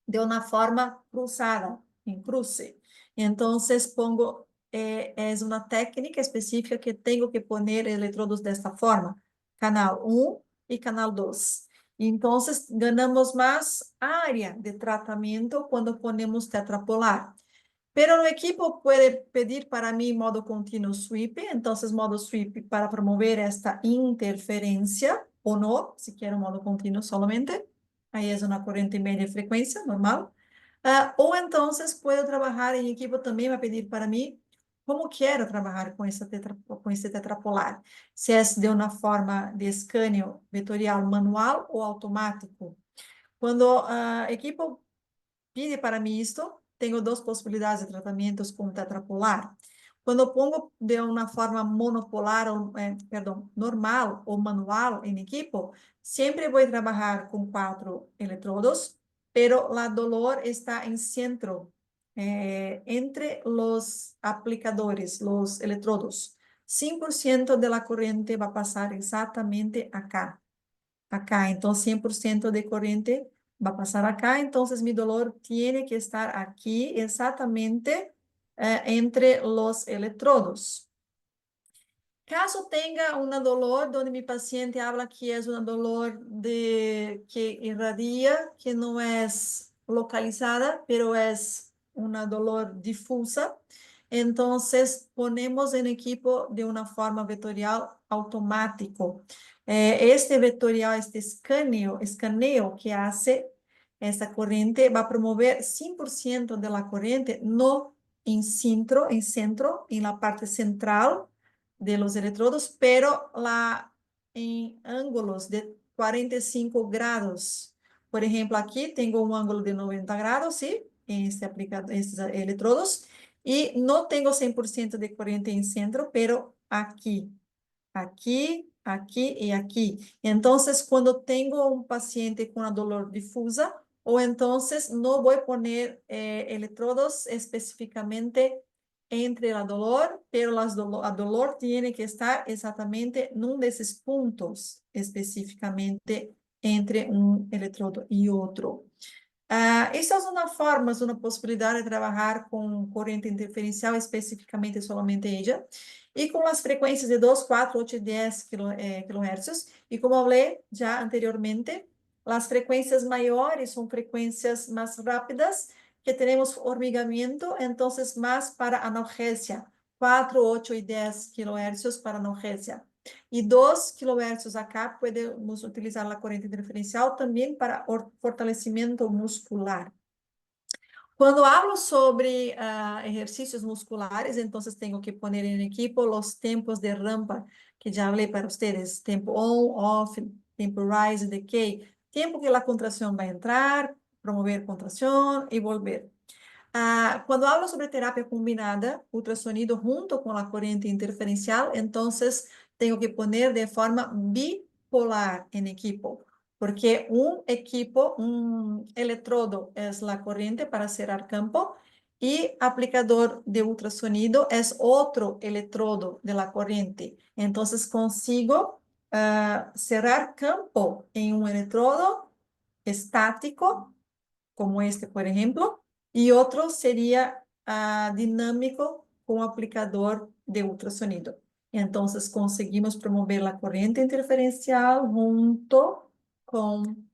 B: de uma forma cruzada, em cruce. Então, pongo, é uma técnica específica que tenho que pôr eletrodos desta forma, canal 1 e canal 2. Então, ganhamos mais área de tratamento quando ponemos tetrapolar. Pero no equipo pode pedir para mim modo contínuo sweep, então modo sweep para promover esta interferência, ou não, se quero modo contínuo solamente, aí é uma corrente média frequência, normal. O entonces puedo trabajar en equipo también, va a pedir para mí cómo quiero trabajar con este tetrapolar. Si es de una forma de escáneo vectorial manual o automático. Cuando equipo pide para mí esto, tengo dos posibilidades de tratamientos con tetrapolar. Cuando pongo de una forma monopolar, perdón, normal o manual en equipo, siempre voy a trabajar con 4 electrodos, pero la dolor está en centro, entre los aplicadores, los electrodos. 100% de la corriente va a pasar exactamente acá. Entonces, 100% de corriente va a pasar acá. Entonces, mi dolor tiene que estar aquí exactamente entre los electrodos. Caso tenga un dolor donde mi paciente habla que es un dolor que irradia, que no es localizada, pero es una dolor difusa, entonces ponemos en equipo de una forma vectorial automático. Este vectorial, este escaneo que hace esta corriente va a promover 100% de la corriente, no en centro, en la parte central de los electrodos, pero en ángulos de 45 grados. Por ejemplo, aquí tengo un ángulo de 90 grados, ¿sí? En estos electrodos, y no tengo 100% de corriente en centro, pero aquí y aquí. Entonces, cuando tengo un paciente con una dolor difusa, o entonces no voy a poner electrodos específicamente entre la dolor, pero la dolor tiene que estar exactamente en uno de esos puntos, específicamente entre un electrodo y otro. Essa é uma forma, uma possibilidade de trabalhar com corrente interferencial, especificamente somente ella, e com as frequências de 2, 4, 8 e 10 kHz. E como falei já anteriormente, as frequências maiores são frequências mais rápidas, que temos formigamento, então mais para analgesia, 4, 8 e 10 kHz para analgesia. E 2 kHz acá podemos utilizar a corrente interferencial também para fortalecimento muscular. Quando hablo sobre exercícios musculares, então tenho que poner em equipo os tempos de rampa, que já falei para vocês, tempo on, off, tempo rise, decay, tempo que a contração vai entrar, promover contração e volver. Quando hablo sobre terapia combinada, ultrasonido junto com a corrente interferencial, então tenho que poner de forma bipolar em equipo, porque um electrodo é a corrente para cerrar campo e aplicador de ultrasonido é outro electrodo de la corrente. Então consigo cerrar campo em um electrodo estático, como este, por ejemplo, y otro sería dinámico con aplicador de ultrasonido. Entonces conseguimos promover la corriente interferencial junto con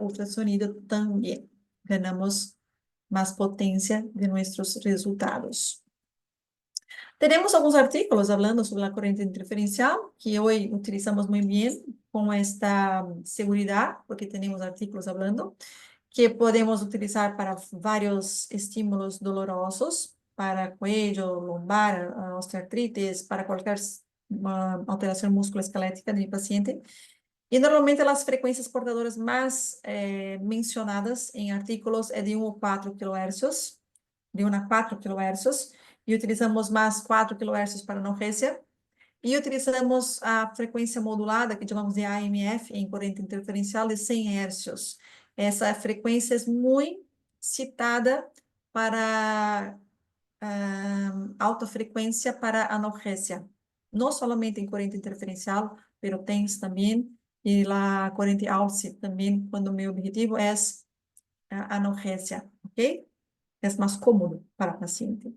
B: ultrasonido también. Ganamos más potencia de nuestros resultados. Tenemos algunos artículos hablando sobre la corriente interferencial, que hoy utilizamos muy bien con esta seguridad, porque tenemos artículos hablando, que podemos utilizar para vários estímulos dolorosos, para cuello, lombar, osteoartritis, para qualquer alteração musculoesquelética de paciente. E normalmente as frequências portadoras mais mencionadas em artículos é de 1 a 4 kHz, de 1 a 4 kHz, e utilizamos mais 4 kHz para analgesia, e utilizamos a frequência modulada, que chamamos de AMF, em corrente interferencial, de 100 Hz. Essa frequência é muito citada para alta frequência para analgesia. Não somente em corrente interferencial, pero TENS também, e a corrente ALSE também, quando o meu objetivo é analgesia, ok? É mais cômodo para o paciente.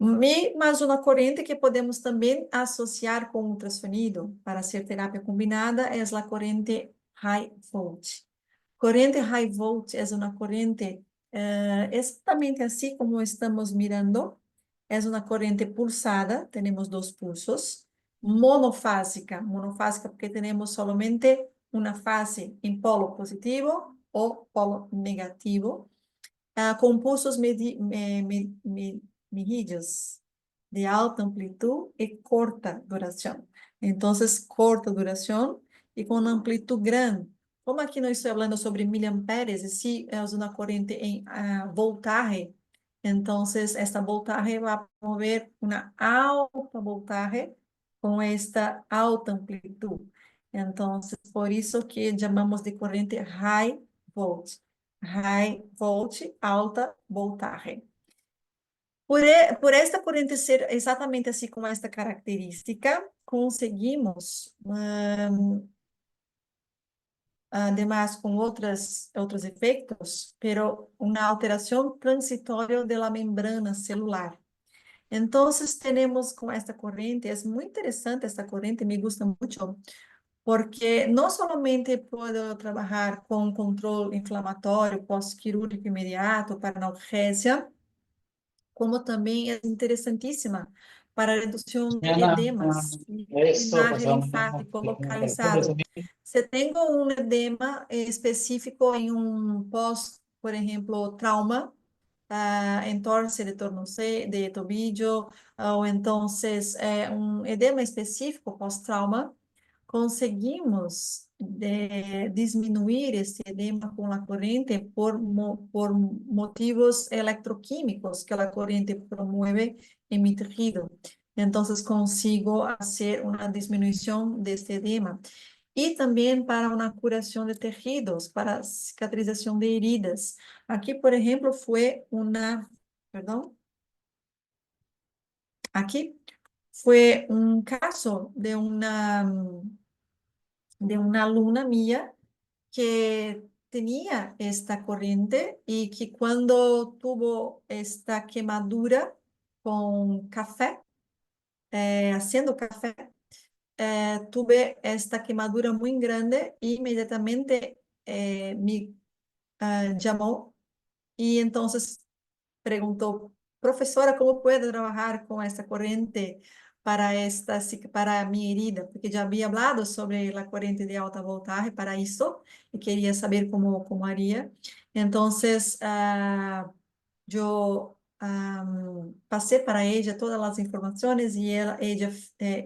B: E mais uma corrente que podemos também associar com ultrassonido para ser terapia combinada é a corrente high volt. Corrente high volt é uma corrente exatamente assim como estamos mirando. É uma corrente pulsada, temos 2 pulsos, monofásica porque temos somente uma fase em polo positivo o polo negativo, com pulsos medidos de alta amplitud y corta duración. Entonces, corta duración y con amplitud grande. Como aqui não estou falando sobre miliamperes, e se é uma corrente em voltaje, então, esta voltaje vai promover uma alta voltaje com esta alta amplitude. Então, por isso que chamamos de corrente high volt. High volt, alta voltaje. Por esta corrente ser exatamente assim com esta característica, conseguimos, además com outros efeitos, pero uma alteração transitória da membrana celular. Então, temos com esta corrente, é muito interessante esta corrente, me gusta muito, porque não somente posso trabalhar com controle inflamatório pós-quirúrgico imediato para analgesia, como também é interessantíssima para a redução de edemas e drenaje linfático localizado. Se tenho um edema específico em um pós, por exemplo, trauma, entorse de tornozelo, de tobillo, ou então um edema específico pós-trauma, conseguimos diminuir esse edema com a corrente por motivos eletroquímicos que a corrente promove em mi tejido. Então, consigo fazer uma diminuição deste edema. E também para uma curação de tejidos, para cicatrização de heridas. Aqui, por exemplo, foi uma... Perdão? Aqui foi um caso de uma aluna minha que tinha esta corrente e que quando tuvo esta queimadura com café, haciendo café, tuve esta queimadura muito grande e imediatamente me chamou e então perguntou, professora, como puedo trabalhar com esta corrente para minha herida? Porque já havia falado sobre a corrente de alta voltaje para isso e queria saber como haria. Então, eu passei para ela todas as informações e ela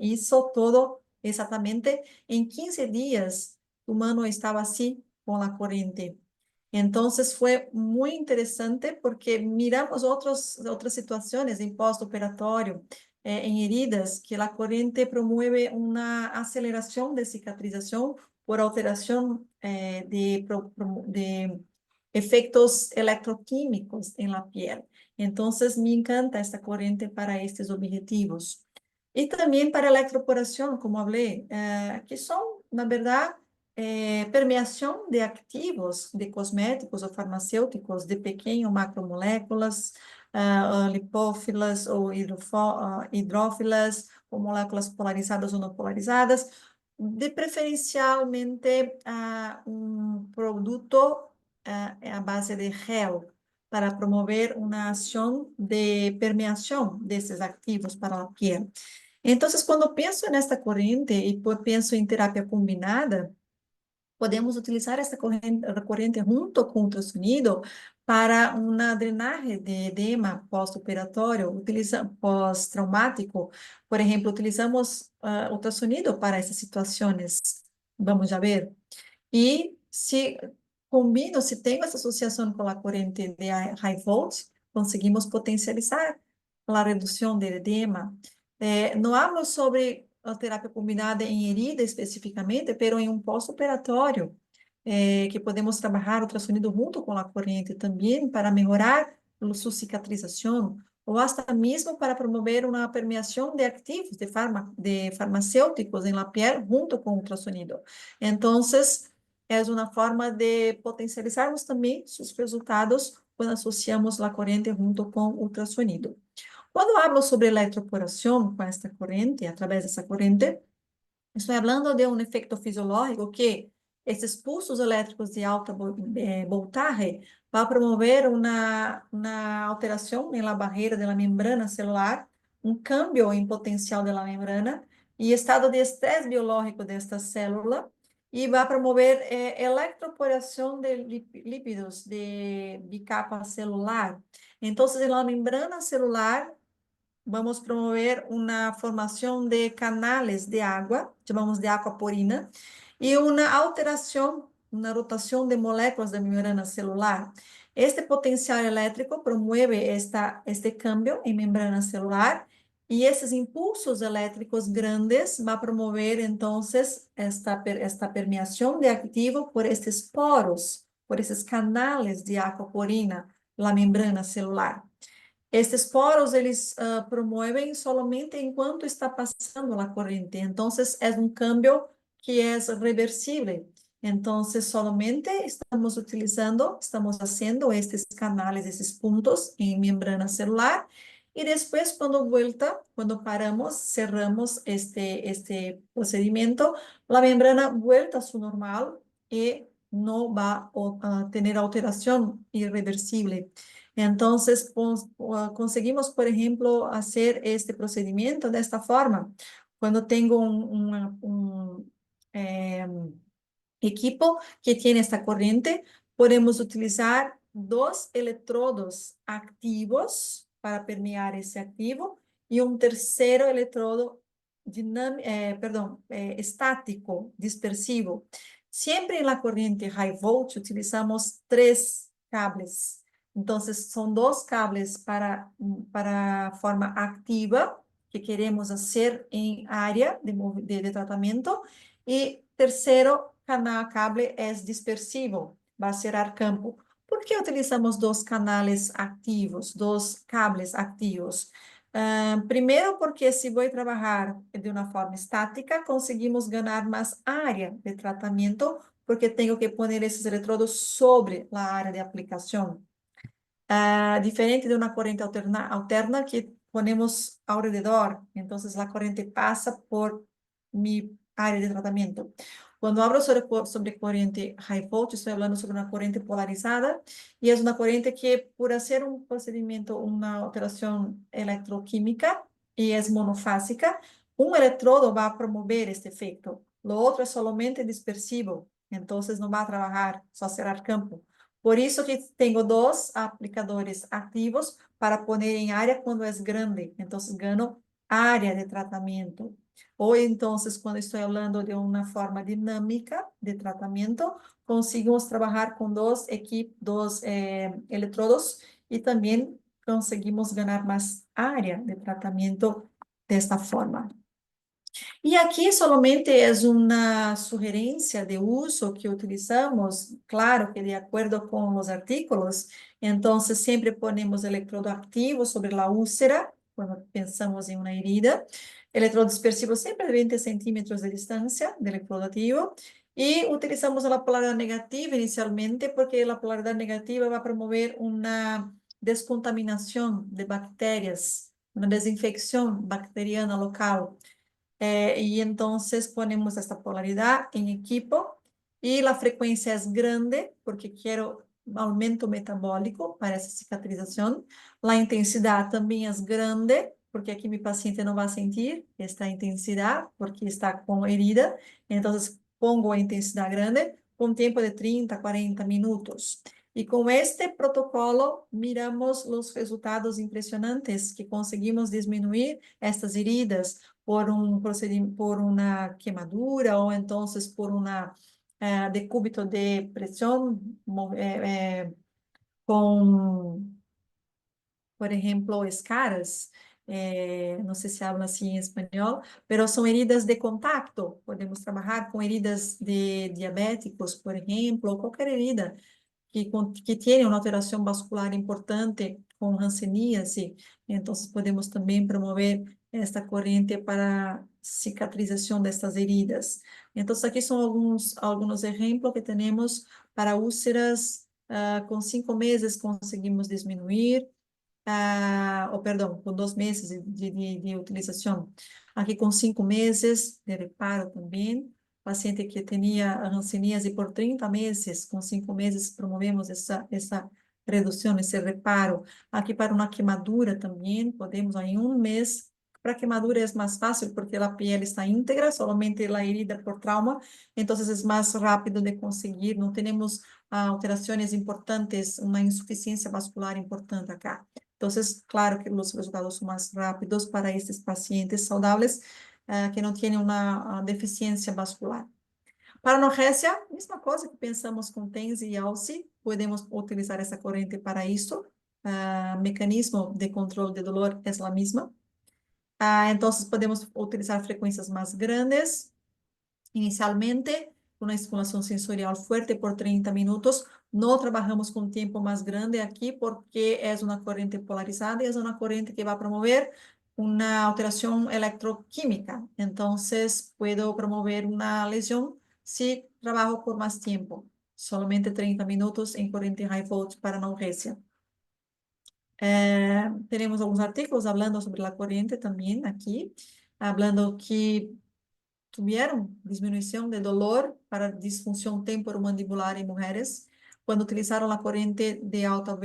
B: hizo todo exatamente em 15 dias. O mano estava assim com a corrente. Entonces fue muy interesante porque miramos otras situaciones en postoperatorio, en heridas, que la corriente promueve una aceleración de cicatrización por alteración de efectos electroquímicos en la piel. Entonces me encanta esta corriente para estos objetivos. Y también para electroporación, como hablé, que son, na verdad, permeação de ativos, de cosméticos ou farmacêuticos, de pequenas macromoléculas, lipófilas ou hidrófilas, ou moléculas polarizadas ou não polarizadas, de preferencialmente um produto à base de gel, para promover uma ação de permeação desses ativos para a pele. Então, quando penso nesta corrente e penso em terapia combinada, podemos utilizar esta corrente junto com o ultrassonido para uma drenagem de edema pós-operatório, pós-traumático. Por exemplo, utilizamos ultrassonido para essas situações. Vamos já ver. E se combino, se tenho essa associação com a corrente de high volt, conseguimos potencializar a redução do edema. Não hablo sobre a terapia combinada em herida especificamente, pero em um pós-operatório, que podemos trabalhar ultrassonido junto com a corrente também para melhorar sua cicatrização, ou até mesmo para promover uma permeação de ativos de farmacêuticos em la piel junto com o ultrassonido. Então, é uma forma de potencializarmos também seus resultados quando associamos a corrente junto com o ultrassonido. Quando hablo sobre eletroporação com esta corrente, através dessa corrente, estou falando de um efeito fisiológico que esses pulsos elétricos de alta voltaje vão promover uma alteração na barreira da membrana celular, um cambio em potencial da membrana e estado de estresse biológico desta célula, y va a promover electroporación de lípidos de bicapa celular. Entonces, en la membrana celular vamos a promover una formación de canales de agua, llamamos de aquaporina, y una alteración, una rotación de moléculas de membrana celular. Este potencial eléctrico promueve este cambio en membrana celular y esses impulsos elétricos grandes van a promover entonces esta permeación de activo por estes poros, por esses canales de aquaporina, la membrana celular. Estes poros, eles promueven solamente enquanto está passando a corrente. Então, é um cambio que é reversible. Então, solamente estamos utilizando, estamos fazendo estes canales, esses pontos em membrana celular. E depois, quando paramos, cerramos este procedimento, a membrana volta a seu normal e não vai ter alteração irreversible. Entonces, conseguimos, por ejemplo, hacer este procedimiento de esta forma. Cuando tengo un equipo que tiene esta corriente, podemos utilizar dos electrodos activos para permear ese activo y un tercero electrodo estático, dispersivo. Siempre en la corriente high voltage utilizamos tres cables. Entonces, son dos cables para forma activa que queremos hacer en área de tratamiento. E terceiro cable é dispersivo, vai gerar campo. Por que utilizamos dois canales ativos, dois cables ativos? Primeiro, porque se vou trabalhar de uma forma estática, conseguimos ganhar mais área de tratamento, porque tenho que pôr esses eletrodos sobre a área de aplicação. Diferente de una corriente alterna que ponemos alrededor, entonces la corriente pasa por mi área de tratamiento. Cuando hablo sobre corriente high voltage, estoy hablando sobre una corriente polarizada y es una corriente que por hacer un procedimiento, una operación electroquímica y es monofásica, un electrodo va a promover este efecto. Lo otro es solamente dispersivo, entonces no va a trabajar, só cerrar campo. Por isso que tenho dois aplicadores ativos para pôr em área quando é grande. Então, ganho área de tratamento. Ou então, quando estou falando de uma forma dinâmica de tratamento, conseguimos trabalhar com dois eletrodos e também conseguimos ganhar mais área de tratamento desta forma. E aqui solamente é uma sugerência de uso que utilizamos, claro que de acordo com os artículos, então sempre ponemos eletrodo ativo sobre a úlcera, quando pensamos em uma herida, eletrodo dispersivo sempre a 20 centímetros de distância do eletrodo ativo, e utilizamos a polaridade negativa inicialmente, porque a polaridade negativa vai promover uma descontaminação de bactérias, uma desinfecção bacteriana local. Y entonces ponemos esta polaridad en equipo y la frecuencia es grande porque quiero aumento metabólico para esa cicatrización. La intensidad también es grande porque aquí mi paciente no va a sentir esta intensidad porque está con herida. Entonces pongo a intensidad grande con tiempo de 30, 40 minutos. Y con este protocolo miramos los resultados impresionantes que conseguimos disminuir estas heridas por um procedimento, por uma queimadura ou então por uma decúbito de pressão com, por exemplo, escaras. Não sei se habla assim em espanhol, mas são heridas de contato. Podemos trabalhar com heridas de diabéticos, por exemplo, ou qualquer herida que tiene uma alteração vascular importante com hanseníase, então podemos também promover esta corrente para cicatrização destas heridas. Então, aqui são alguns exemplos que temos para úlceras. Com 5 meses conseguimos diminuir, com 2 meses de utilização. Aqui com 5 meses de reparo também. Paciente que tinha hanseníase por 30 meses, com 5 meses promovemos essa redução, esse reparo. Aqui para uma queimadura também, podemos em 1 mês Para quemadura es más fácil porque la piel está íntegra, solamente la herida por trauma, entonces es más rápido de conseguir, no tenemos alteraciones importantes, una insuficiencia vascular importante acá. Entonces, claro que los resultados son más rápidos para estos pacientes saudables que no tienen una deficiencia vascular. Para analgesia, mesma coisa que pensamos com TENS e ALSI, podemos utilizar essa corrente para isso. Mecanismo de controle de dolor é a mesma. Então, podemos utilizar frequências mais grandes, inicialmente, una estimulación sensorial fuerte por 30 minutos. No trabajamos con tiempo más grande aquí porque es una corriente polarizada y es una corriente que va a promover una alteración electroquímica. Entonces, puedo promover una lesión si trabajo por más tiempo. Solamente 30 minutos en corriente high voltage para analgesia. Tenemos algunos artículos hablando sobre la corriente también aquí, hablando que tuvieron disminución de dolor para disfunción temporomandibular en mujeres cuando utilizaron la corriente de alta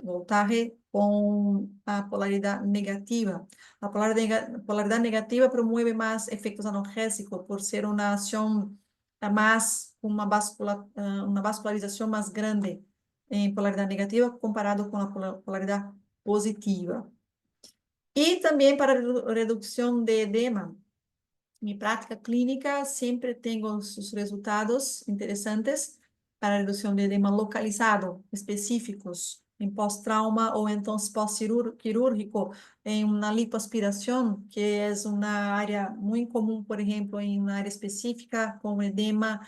B: voltaje con la polaridad negativa. La polaridad negativa promueve más efectos analgésicos por ser una acción más, una vascularización más grande en polaridad negativa comparado con la polaridad positiva. Y también para reducción de edema. Mi prática clínica siempre tengo sus resultados interesantes para reducción de edema localizado, específicos, en post-trauma o entonces post-quirúrgico, en una lipoaspiración, que es una área muy común, por ejemplo, en una área específica con edema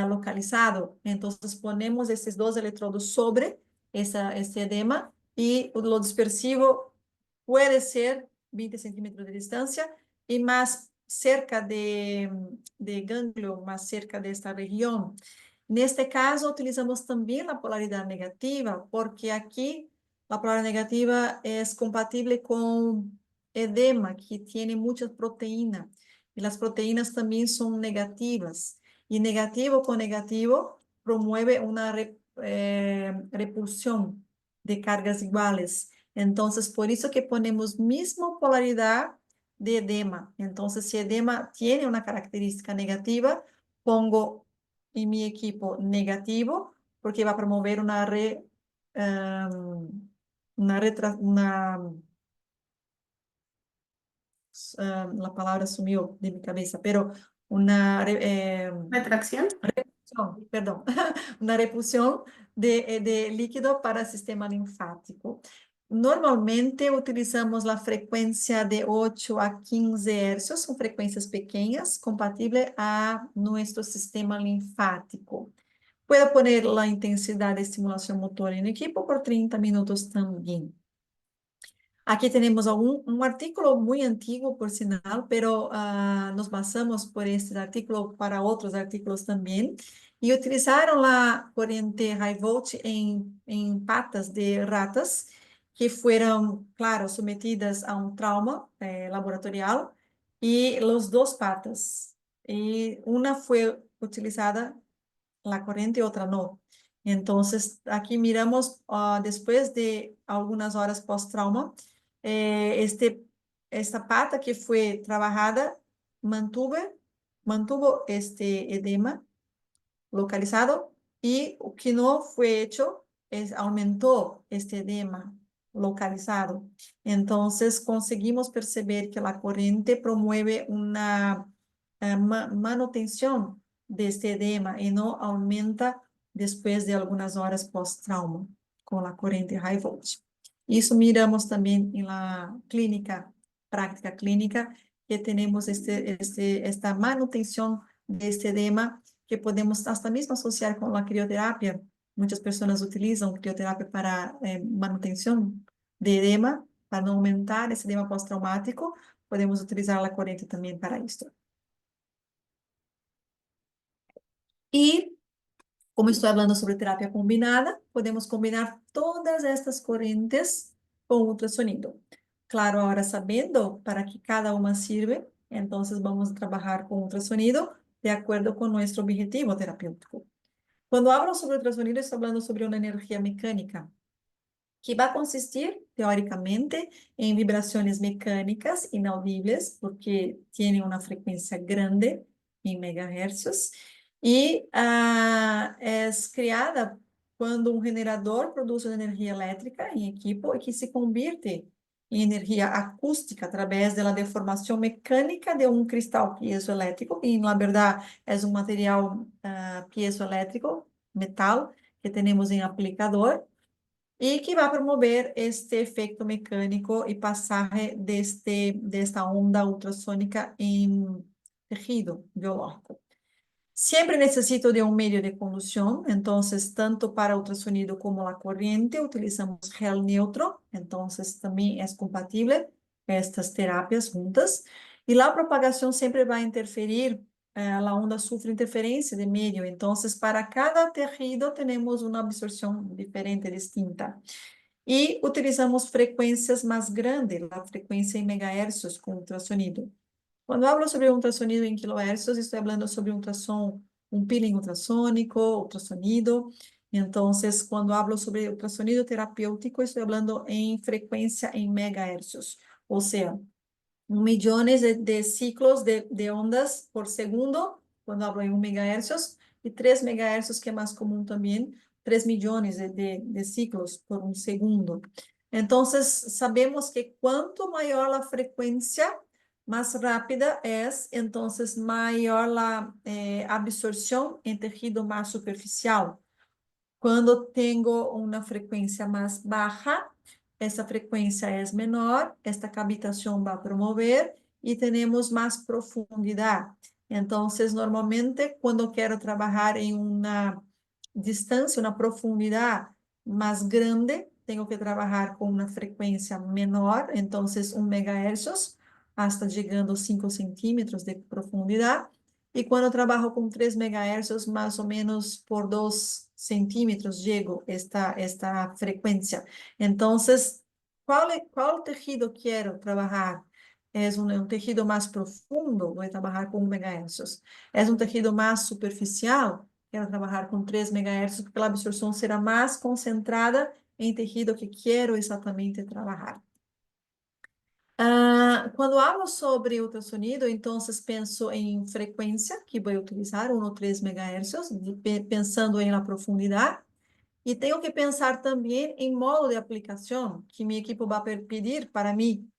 B: localizado. Entonces ponemos estos dos electrodos sobre ese edema y lo dispersivo puede ser 20 centímetros de distancia y más cerca de ganglio, más cerca de esta región. En este caso, utilizamos también la polaridad negativa, porque aquí la polaridad negativa es compatible con edema, que tiene mucha proteína, y las proteínas también son negativas. Y negativo con negativo promueve una repulsión de cargas iguales. Entonces, por eso que ponemos misma polaridad de edema. Entonces, si edema tiene una característica negativa, pongo en mi equipo negativo, porque va a promover la palabra sumió de mi cabeza, pero una
A: Retracción.
B: perdón, una repulsión de líquido para el sistema linfático. Normalmente utilizamos la frecuencia de 8 a 15 hercios, son frecuencias pequeñas, compatibles a nuestro sistema linfático. Puedo poner la intensidad de estimulación motora en equipo por 30 minutos también. Aquí tenemos un artículo muy antiguo, por sinal, pero nos basamos por este artículo para otros artículos también. Y utilizaron la corriente high voltage en patas de ratas que fueron, claro, sometidas a un trauma laboratorial y los dos patas. Y una fue utilizada la corriente y otra no. Entonces, aquí miramos después de algunas horas post-trauma, esta pata que fue trabajada mantuvo este edema localizado y o que no fue hecho aumentó este edema localizado. Entonces, conseguimos perceber que la corriente promueve una manutención de este edema y no aumenta después de algunas horas post-trauma con la corriente high voltage. Isso miramos também na clínica, prática clínica, que temos esta manutenção deste edema, que podemos até mesmo associar com a crioterapia. Muitas pessoas utilizam crioterapia para manutenção de edema, para não aumentar esse edema pós-traumático. Podemos utilizar a corrente também para isso. E como estou falando sobre terapia combinada, podemos combinar todas estas correntes com ultrassonido. Claro, agora sabendo para que cada uma sirve, então vamos trabalhar com ultrassonido de acordo com nosso objetivo terapêutico. Quando hablo sobre ultrassonido, estou falando sobre uma energia mecânica. que va a consistir, teóricamente, en vibraciones mecánicas inaudibles, porque tiene una frecuencia grande en megahercios, y es creada quando um generador produz uma energia elétrica em equipo e que se convierte em energia acústica através da deformação mecânica de um cristal piezoelétrico, e na verdade é um material piezoelétrico, metal, que temos em aplicador, e que vai promover este efeito mecânico e passagem desta onda ultrassônica em tecido biológico. Siempre necesito de un medio de conducción, entonces tanto para ultrasonido como la corriente utilizamos gel neutro, entonces también es compatible estas terapias juntas. Y la propagación siempre va a interferir, la onda sufre interferencia de medio, entonces para cada tejido tenemos una absorción diferente, distinta. Y utilizamos frecuencias más grandes, la frecuencia en megahercios con ultrasonido. Quando hablo sobre ultrassonido em kilohertz, estou falando sobre ultrassom, um peeling ultrassônico, ultrassonido. Então, quando hablo sobre ultrassonido terapêutico, estou falando em frequência em megahertz, ou seja, millones de ciclos de ondas por segundo, quando hablo em 1 megahertz, e 3 megahertz, que é mais comum também, 3 milhões de ciclos por um segundo. Então, sabemos que quanto maior a frequência, más rápida es, entonces mayor la absorción en tejido más superficial. Cuando tengo una frecuencia más baja, esa frecuencia es menor, esta cavitación va a promover y tenemos más profundidad. Entonces, normalmente, cuando quiero trabajar en una distancia, una profundidad más grande, tengo que trabajar con una frecuencia menor, entonces 1 megahertz, hasta llegando a 5 centímetros de profundidad. E quando eu trabalho com 3 megahertz, mais ou menos por 2 centímetros, chego esta frequência. Então, qual tecido quero trabalhar? É um tecido mais profundo? Vou trabalhar com 1 megahertz. É um tecido mais superficial? Quero trabalhar com 3 megahertz, porque a absorção será mais concentrada em tecido que quero exatamente trabalhar. Quando hablo sobre ultrassonido, então penso em frequência, que vou utilizar 1 ou 3 MHz, pensando em la profundidade, e tenho que pensar também em modo de aplicação, que meu equipo vai pedir para mim,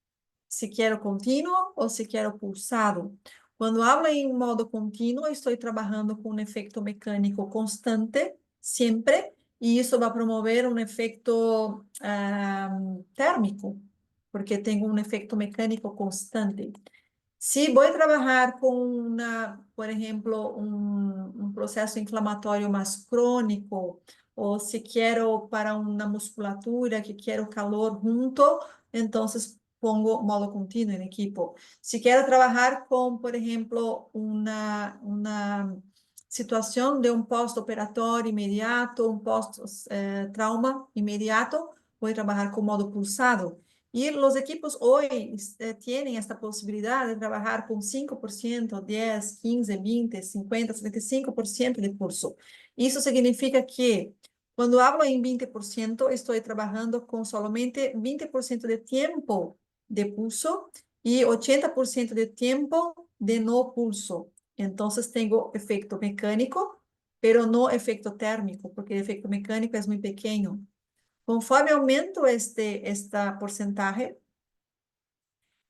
B: se quero contínuo ou se quero pulsado. Quando hablo em modo contínuo, estou trabalhando com um efeito mecânico constante, sempre, e isso vai promover um efeito térmico, porque tenho um efeito mecânico constante. Se vou trabalhar com por exemplo, um processo inflamatório mais crônico, ou se quero para uma musculatura que quero calor junto, então pongo modo contínuo em equipo. Se quero trabalhar com, por exemplo, uma situação de um pós-operatório imediato, um pós-trauma imediato, vou trabalhar com modo pulsado. E os equipos hoje têm esta possibilidade de trabalhar com 5%, 10, 15, 20, 50, 75% de pulso. Isso significa que, quando hablo em 20%, estou trabalhando com somente 20% de tempo de pulso e 80% de tempo de no pulso. Então, tenho efeito mecânico, pero no efeito térmico, porque o efeito mecânico é muito pequeno. Conforme aumento esta porcentaje,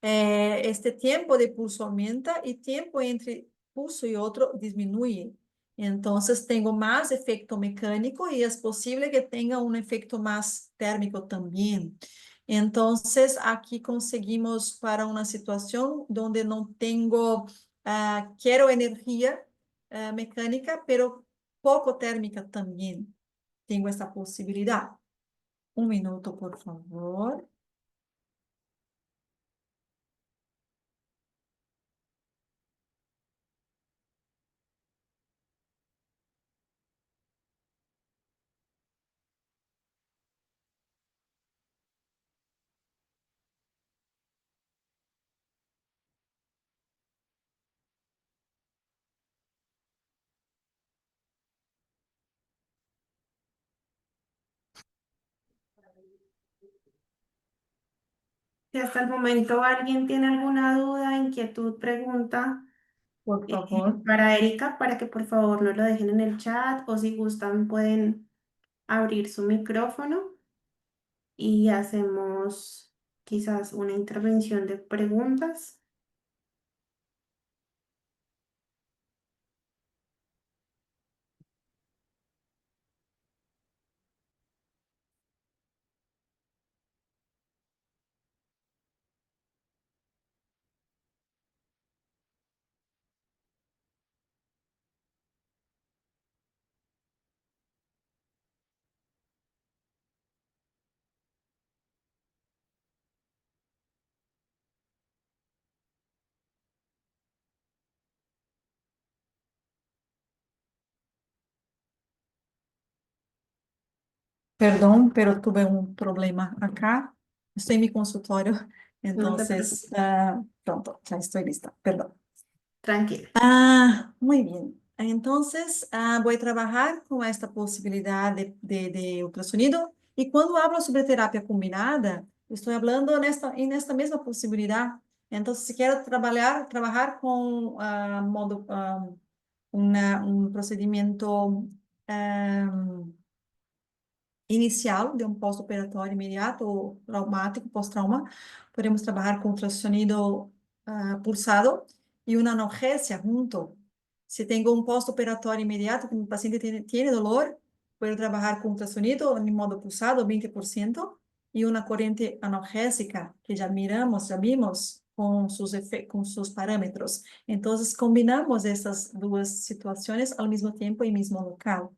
B: este tiempo de pulso aumenta y tiempo entre pulso y otro disminuye. Entonces tengo más efecto mecánico y es posible que tenga un efecto más térmico también. Entonces aquí conseguimos para una situación donde no tengo, quiero energía mecánica, pero poco térmica también. Tengo esta posibilidad. Un minuto, por favor.
A: Si hasta el momento alguien tiene alguna duda, inquietud, pregunta
B: Por favor.
A: para Erika, para que por favor no lo dejen en el chat o si gustan pueden abrir su micrófono y hacemos quizás una intervención de preguntas.
B: Perdón, pero tuve un problema acá. Estoy en mi consultorio,
A: No te
B: entonces,
A: preocupes,
B: pronto, ya estoy lista. Perdón.
A: tranquila.
B: Muy bien. Entonces, voy a trabajar con esta posibilidad de ultrasonido. Y cuando hablo sobre terapia combinada, estoy hablando en esta misma posibilidad. Entonces, si quiero trabajar con un procedimiento inicial de um pós-operatório imediato ou traumático, pós-trauma, podemos trabalhar com ultrassonido pulsado e uma analgesia junto. Se tenho um pós-operatório imediato, que o paciente tem dolor, posso trabalhar com ultrassonido em modo pulsado, 20%, e uma corrente analgésica, que já miramos, já vimos, com seus parâmetros. Então, combinamos essas duas situações ao mesmo tempo e mesmo local.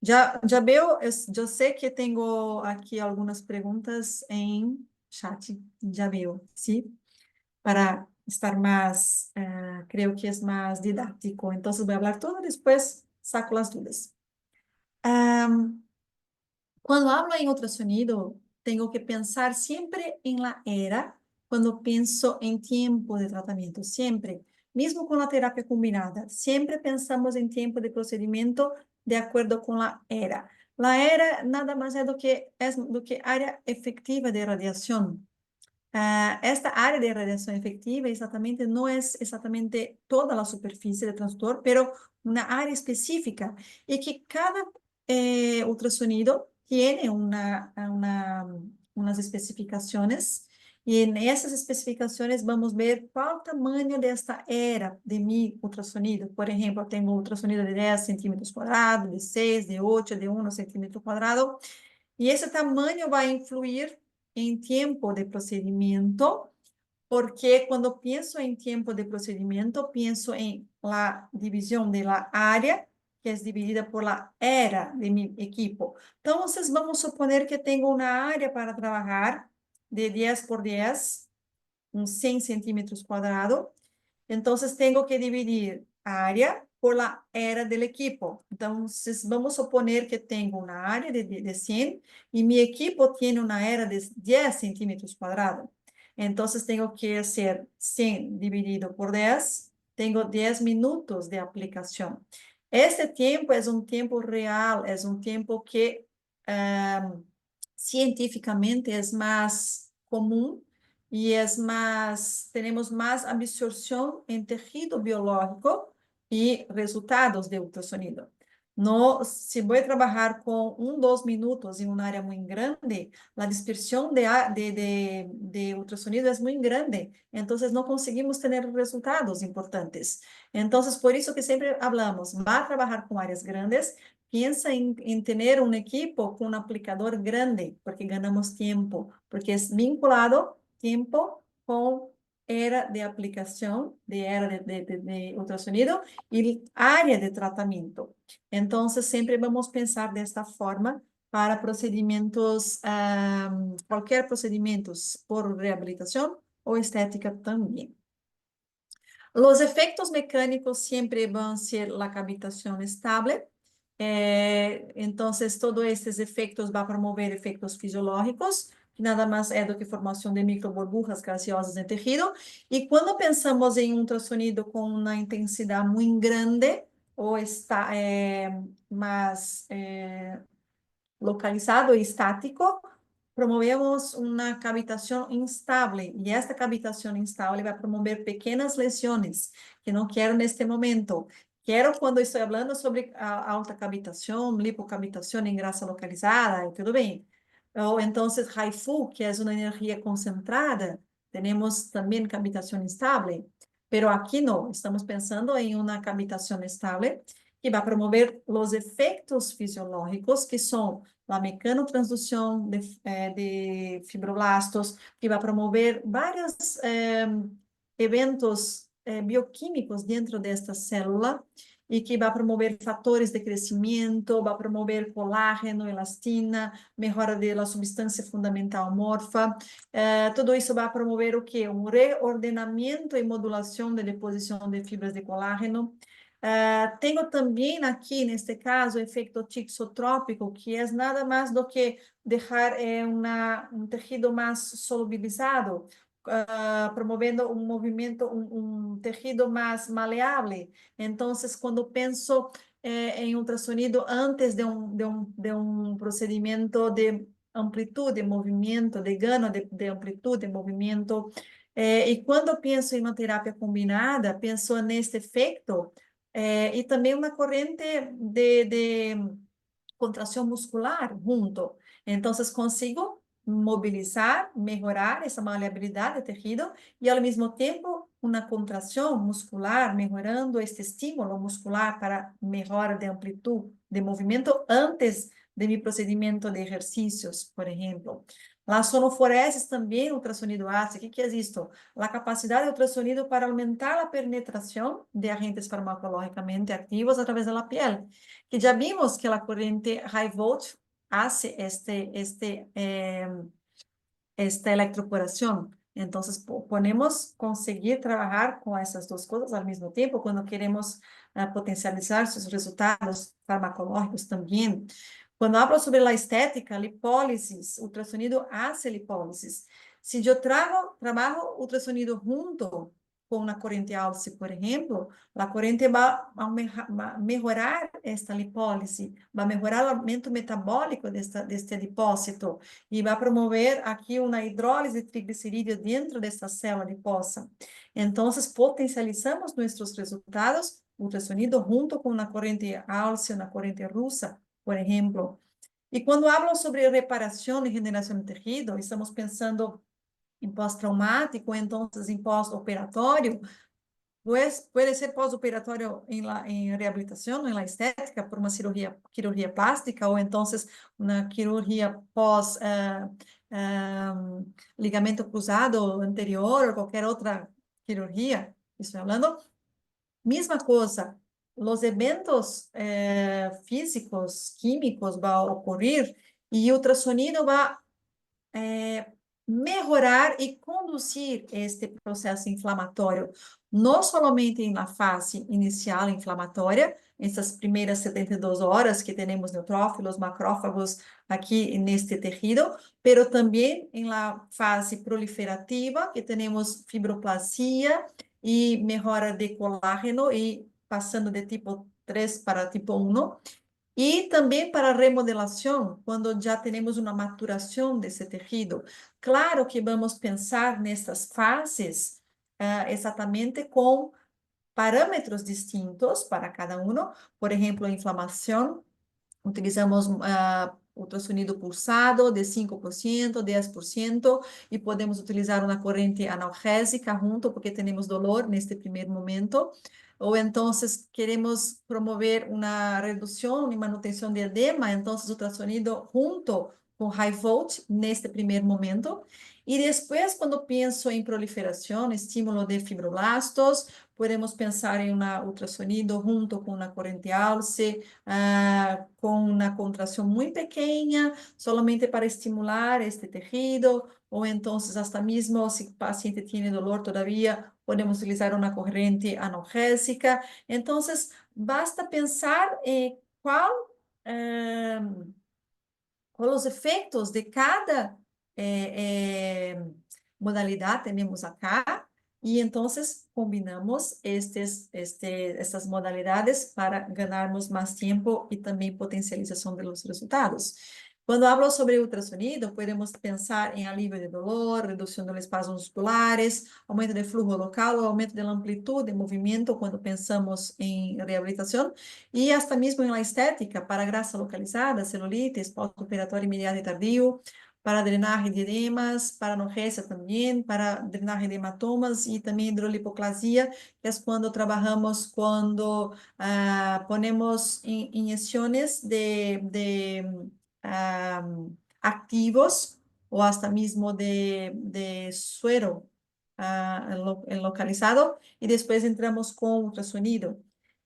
B: Já veo, eu sei que tenho aqui algumas perguntas em chat, já veo, sim? Para estar mais, creo que é mais didático. Então, vou falar tudo, depois saco as dúvidas. Quando hablo em ultrassonido, tenho que pensar sempre em la era, quando penso em tempo de tratamento, sempre. Mesmo com a terapia combinada, sempre pensamos em tempo de procedimento de acordo com a era. La era nada mais do que área efetiva de radiação. Esta área de radiação efetiva exatamente não é exatamente toda a superfície de transdutor, pero uma área específica e que cada ultrassonido tiene unas especificaciones y en esas especificaciones vamos a ver cuál tamaño de esta era de mi ultrasonido. Por ejemplo, tengo ultrasonido de 10 centímetros cuadrados, de 6, de 8, de 1 centímetro cuadrado. Y ese tamaño va a influir en tiempo de procedimiento, porque cuando pienso en tiempo de procedimiento, pienso en la división de la área, que es dividida por la era de mi equipo. Entonces, vamos a suponer que tengo una área para trabajar de 10 por 10, uns 100 centímetros cuadrados. Entonces, tengo que dividir área por la era del equipo. Entonces, vamos a suponer que tengo una área de 100 y mi equipo tiene una era de 10 centímetros cuadrados. Entonces, tengo que hacer 100 dividido por 10. Tengo 10 minutos de aplicación. Este tiempo es un tiempo real, es un tiempo que científicamente es más común y es más, tenemos más absorción en tejido biológico y resultados de ultrasonido. No, si voy a trabajar con 2 minutos en un área muy grande, la dispersión de ultrasonido es muy grande, entonces no conseguimos tener resultados importantes. Entonces, por eso que siempre hablamos, va a trabajar con áreas grandes, piensa en tener un equipo con un aplicador grande, porque ganamos tiempo, porque es vinculado tiempo con era de aplicación, de era de ultrasonido y área de tratamiento. Entonces, siempre vamos a pensar de esta forma para procedimientos, cualquier procedimientos por rehabilitación o estética también. Los efectos mecánicos siempre van a ser la cavitación estable. Entonces, todos estes efeitos vão promover efeitos fisiológicos, que nada mais é do que formação de microburbujas gaseosas em tecido. E quando pensamos em ultrassonido com uma intensidade muito grande, ou está mais localizado e estático, promovemos una cavitación instable y esta cavitación instable va a promover pequeñas lesiones que no quiero en este momento. Quiero cuando estoy hablando sobre alta cavitación, lipocavitación en grasa localizada y todo bien. O entonces HIFU, que es una energía concentrada, tenemos también cavitación instable. Pero aquí no, estamos pensando en una cavitación estable que va a promover los efectos fisiológicos que son la mecanotransducción de fibroblastos, que va a promover varios eventos bioquímicos dentro de esta célula y que va a promover fatores de crecimiento, va a promover colágeno, elastina, mejora de la sustancia fundamental morfa. Todo isso vai promover o quê? Um reordenamento e modulação de deposição de fibras de colágeno. Tenho também aqui, neste caso, o efeito tixotrópico, que é nada mais do que deixar um tecido mais solubilizado, promovendo um movimento, um tecido mais maleável. Então, quando penso em ultrassonido antes de um procedimento de amplitude, movimento, de ganho de amplitude, movimento, e quando penso em uma terapia combinada, penso neste efeito, e também uma corrente de contração muscular junto. Então, consigo mobilizar, melhorar essa maleabilidade do tecido e, ao mesmo tempo, uma contração muscular, melhorando este estímulo muscular para melhora de amplitude de movimento antes de mi procedimento de exercícios, por exemplo. Las sonoforeses também, ultrassonido ácido. O que é isto? A capacidade de ultrassonido para aumentar a penetração de agentes farmacológicamente ativos através da pele. Que já vimos que a corrente high volt hace esta electroporación. Entonces, podemos conseguir trabajar con esas dos cosas al mismo tiempo cuando queremos potencializar sus resultados farmacológicos también. Cuando hablo sobre la estética, lipólisis, ultrasonido hace lipólisis. Si yo trabajo ultrasonido junto com uma corrente Alce, por exemplo, a corrente vai melhorar esta lipólise, vai melhorar o aumento metabólico deste adipócito e vai promover aqui uma hidrólise de triglicerídeo dentro desta célula adiposa. Então, potencializamos nossos resultados ultrassonido junto com uma corrente Alce, uma corrente russa, por exemplo. E quando hablo sobre reparação e regeneração do tecido, estamos pensando em pós-traumático, então em pós-operatório, pues puede ser pós-operatório em reabilitação, em la estética, por uma cirurgia plástica, ou então uma cirurgia pós ligamento cruzado anterior, ou qualquer outra cirurgia, estou falando. Mesma coisa, os eventos físicos, químicos vão ocorrer e o ultrassonido vai melhorar e conduzir este processo inflamatório, não somente na fase inicial inflamatória, essas primeiras 72 horas que temos neutrófilos, macrófagos aqui neste tecido, pero também na fase proliferativa, que temos fibroplasia e melhora de colágeno e passando de tipo 3 para tipo 1. E também para remodelação, quando já temos uma maturação desse tecido. Claro que vamos pensar nessas fases exatamente com parâmetros distintos para cada um. Por exemplo, a inflamação, utilizamos ultrassonido pulsado de 5%, 10%, e podemos utilizar uma corrente analgésica junto, porque temos dolor neste primeiro momento. Ou então, queremos promover uma redução e manutenção de edema, então, ultrassonido junto com high volt neste primeiro momento. E depois, quando penso em proliferação, estímulo de fibroblastos, podemos pensar em um ultrassonido junto com uma corrente Alce, com uma contração muito pequena, solamente para estimular este tecido, ou então, até mesmo, se o paciente tem dolor todavia, podemos utilizar uma corrente analgésica. Então, basta pensar em qual os efeitos de cada modalidade temos acá, e então combinamos estas modalidades para ganharmos mais tempo e também potencialização dos resultados. Cuando hablo sobre ultrasonido, podemos pensar en alivio de dolor, reducción de los espasmos musculares, aumento del flujo local o aumento de la amplitud de movimiento cuando pensamos en rehabilitación y hasta mismo en la estética para grasa localizada, celulitis, postoperatorio inmediato y tardío, para drenaje de edemas, para analgesia también, para drenaje de hematomas y también hidrolipoplasia, que es cuando trabajamos, cuando ponemos inyecciones activos o hasta mismo de suero localizado y después entramos con ultrasonido.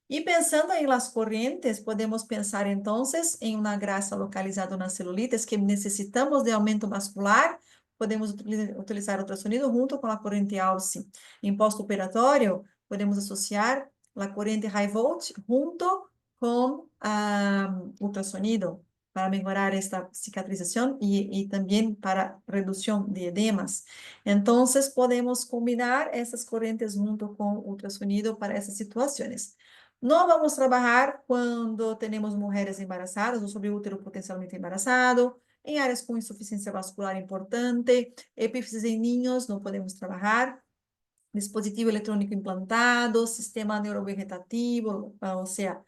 B: Y pensando en las corrientes, podemos pensar entonces en una grasa localizada en las celulitis que necesitamos de aumento vascular, podemos utilizar ultrasonido junto con la corriente ALSI. En postoperatorio, podemos asociar la corriente high volt junto con ultrasonido para mejorar esta cicatrización y también para reducción de edemas. Entonces, podemos combinar essas corrientes junto con ultrasonido para essas situações. No vamos trabajar cuando tenemos mujeres embarazadas o sobre útero potencialmente embarazado, en áreas con insuficiencia vascular importante, epífisis en niños, no podemos trabajar. Dispositivo eletrônico implantado, sistema neurovegetativo, ou seja,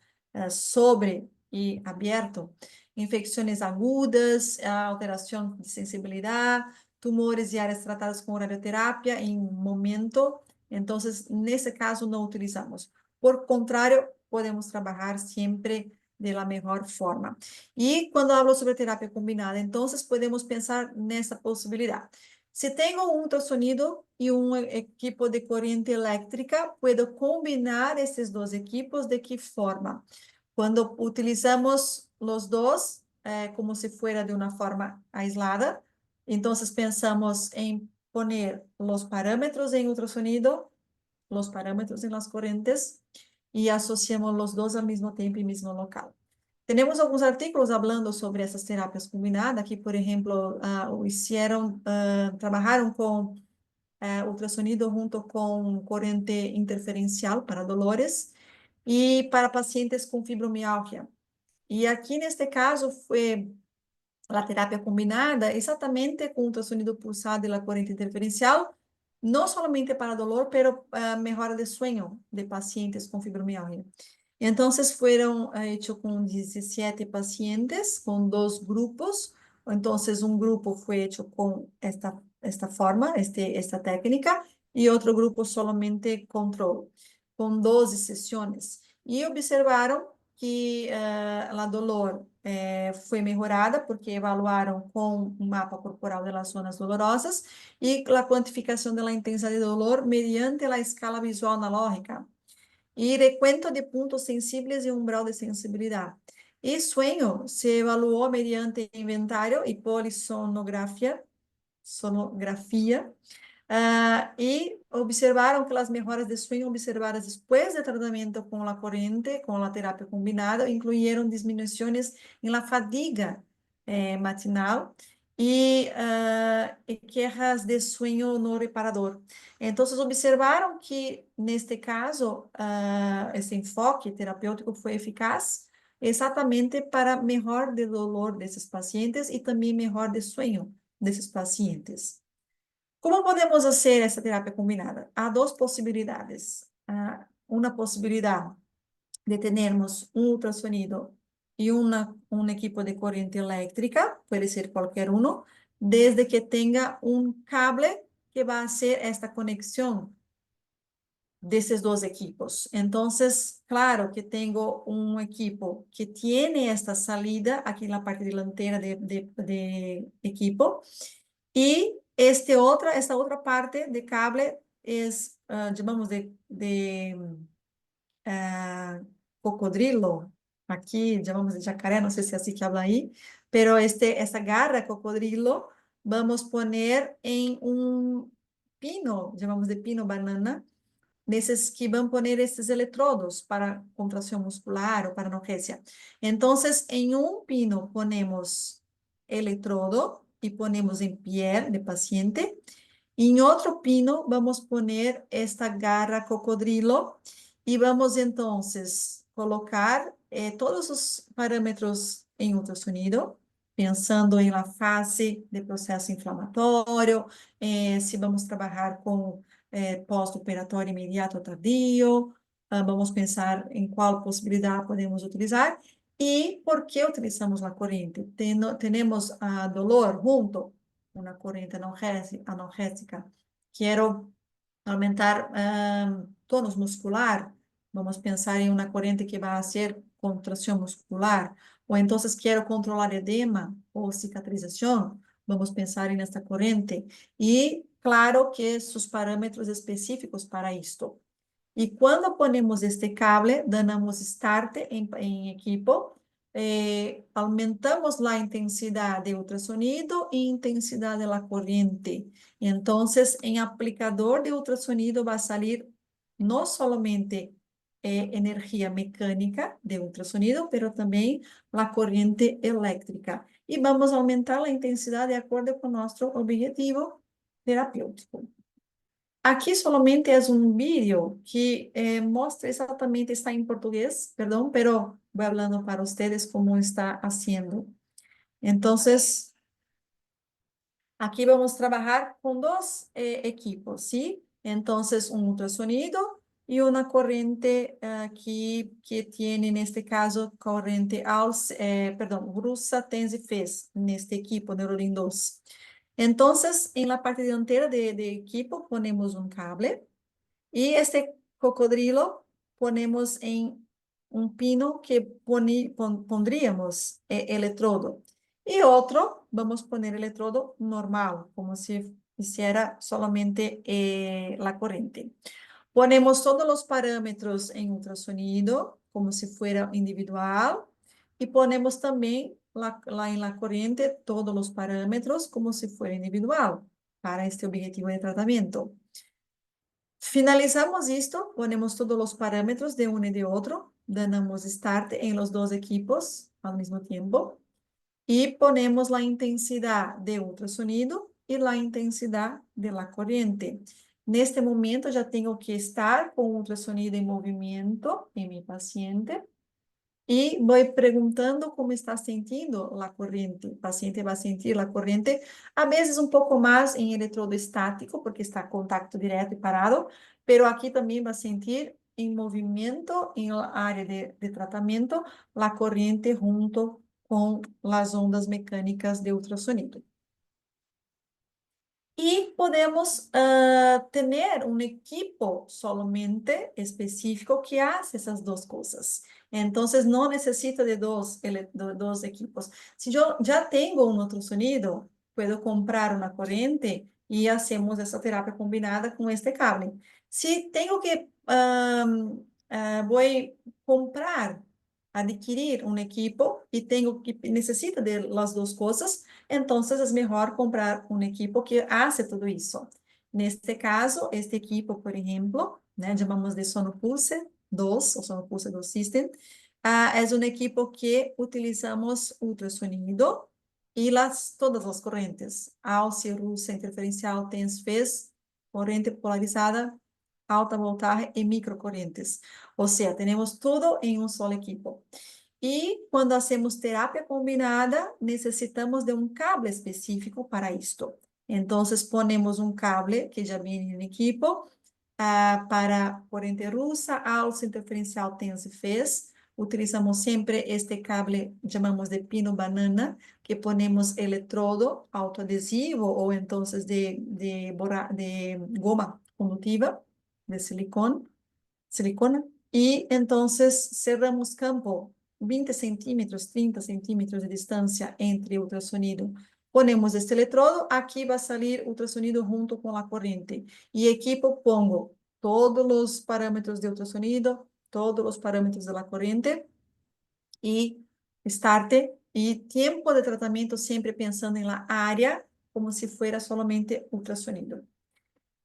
B: sobre e aberto, infecções agudas, alteração de sensibilidade, tumores e áreas tratadas com radioterapia em momento. Então, nesse caso, não utilizamos. Por contrário, podemos trabalhar sempre de la mejor forma. E quando hablo sobre terapia combinada, então, podemos pensar nessa possibilidade. Se tenho um ultrassonido e um equipo de corrente elétrica, puedo combinar esses dois equipos de que forma? Quando utilizamos os dois, como se fuera de uma forma aislada, então pensamos em poner os parâmetros em ultrassonido, os parâmetros em las correntes, e associamos os dois ao mesmo tempo e mesmo local. Temos alguns artículos falando sobre essas terapias combinadas, que, por exemplo, trabalharam com ultrassonido junto com corrente interferencial para dolores e para pacientes com fibromialgia. E aqui, neste caso, foi a terapia combinada exatamente com ultrassonido pulsado e a corrente interferencial, não somente para dolor, pero melhora de sueño de pacientes com fibromialgia. Entonces fueron hechos con 17 pacientes, con dos grupos. Entonces un grupo fue hecho con esta forma, esta técnica, y otro grupo solamente control, con 12 sesiones. Y observaron que la dolor fue mejorada porque evaluaron con un mapa corporal de las zonas dolorosas y la cuantificación de la intensidad de dolor mediante la escala visual analógica y recuento de puntos sensibles y umbral de sensibilidad. Y sueño se evaluó mediante inventario y polisonografía, y observaron que las mejoras de sueño observadas después del tratamiento con la corriente, con la terapia combinada, incluyeron disminuciones en la fatiga matinal y quejas de sueño no reparador. Entonces, observaron que, neste caso, esse enfoque terapêutico foi eficaz exatamente para melhor de dolor desses pacientes e também melhor de sonho desses pacientes. Como podemos fazer essa terapia combinada? Há duas possibilidades. Uma possibilidade de termos um ultrassonido e um equipo de corrente elétrica, pode ser qualquer um, desde que tenha um cable que vai fazer esta conexão desses dois equipos. Então, claro que tenho um equipo que tem esta salida aqui na parte dianteira de equipo e esta outra parte de cable é, chamamos cocodrilo, aqui chamamos de jacaré, não sei se é assim que habla aí, pero esta garra cocodrilo vamos poner em um pino, chamamos de pino banana, nesses que vão pôr esses eletrodos para contração muscular ou para analgesia. Então, em um pino ponemos eletrodo e ponemos em piel de paciente. Em outro pino vamos poner esta garra cocodrilo e vamos então colocar todos os parâmetros em ultrassonido pensando em la fase de processo inflamatório, se vamos trabalhar com pós-operatório imediato ou tardio, vamos pensar em qual possibilidade podemos utilizar e por que utilizamos a corrente. Temos dolor junto, uma corrente analgésica. Quero aumentar tônus muscular, vamos pensar em uma corrente que vai ser contração muscular, ou então quero controlar edema ou cicatrização, vamos pensar nesta corrente. E claro que seus parâmetros específicos para isto. E quando ponemos este cable, damos start em equipo, aumentamos a intensidade de ultrassonido e intensidade da corrente. Então, em aplicador de ultrassonido vai sair não somente energia mecânica de ultrassonido, mas também a corrente elétrica. E vamos aumentar a intensidade de acordo com nosso objetivo terapêutico. Aqui solamente é um vídeo que mostra exatamente, está em português, perdão, pero voy hablando para ustedes como está haciendo. Entonces, aqui vamos trabalhar com dois equipos, ¿sí? Entonces, um ultrasonido e uma corrente que tiene, neste caso, corrente rusa TENS-FES, neste equipo Neurolink 2. Entonces, en la parte delantera de equipo ponemos un cable y este cocodrilo ponemos en un pino que pondríamos electrodo. Y otro, vamos a poner electrodo normal, como si hiciera solamente la corriente. Ponemos todos los parámetros en ultrasonido, como si fuera individual, y ponemos también en la corriente todos los parámetros como si fuera individual, para este objetivo de tratamiento. Finalizamos esto, ponemos todos los parámetros de uno y de otro, damos start en los dos equipos al mismo tiempo, y ponemos la intensidad de ultrasonido y la intensidad de la corriente. Neste momento já tenho que estar com o ultrassonido em movimento em meu paciente e vou perguntando como está sentindo a corrente. O paciente vai sentir a corrente, a vezes um pouco mais em eletrodo estático, porque está em contato direto e parado, pero aqui também vai sentir em movimento, em área de tratamento, a corrente junto com as ondas mecânicas de ultrassonido. Y podemos tener un equipo solamente específico que hace esas dos cosas. Entonces, no necesito de dos equipos. Si yo ya tengo un ultrasonido, puedo comprar una corriente y hacemos esa terapia combinada con este cable. Si tengo que, voy a comprar, adquirir un equipo y necesito de las dos cosas, entonces es mejor comprar un equipo que hace todo eso. Neste caso, este equipo, por ejemplo, llamamos de Sonopulse 2, o Sonopulse 2 System, es un equipo que utilizamos ultrasonido y todas las corrientes, alce, rusa, interferencial, TENS-FES, corriente polarizada, alta voltaje y microcorrientes. O sea, tenemos todo en un solo equipo. E quando hacemos terapia combinada, necessitamos de um cable específico para isto. Então, ponemos um cable que já vem no equipo para corrente rusa, alça, interferencial, TENS-FES. Utilizamos sempre este cable, chamamos de pino banana, que ponemos eletrodo autoadesivo ou então de goma condutiva, de silicona. E então cerramos campo 20 centímetros, 30 centímetros de distância entre ultrassonido. Ponemos este eletrodo, aqui vai sair ultrassonido junto com a corrente. E equipo, pongo todos os parâmetros de ultrassonido, todos os parâmetros da corrente, e start, e tempo de tratamento sempre pensando em la área, como se fuera solamente ultrassonido.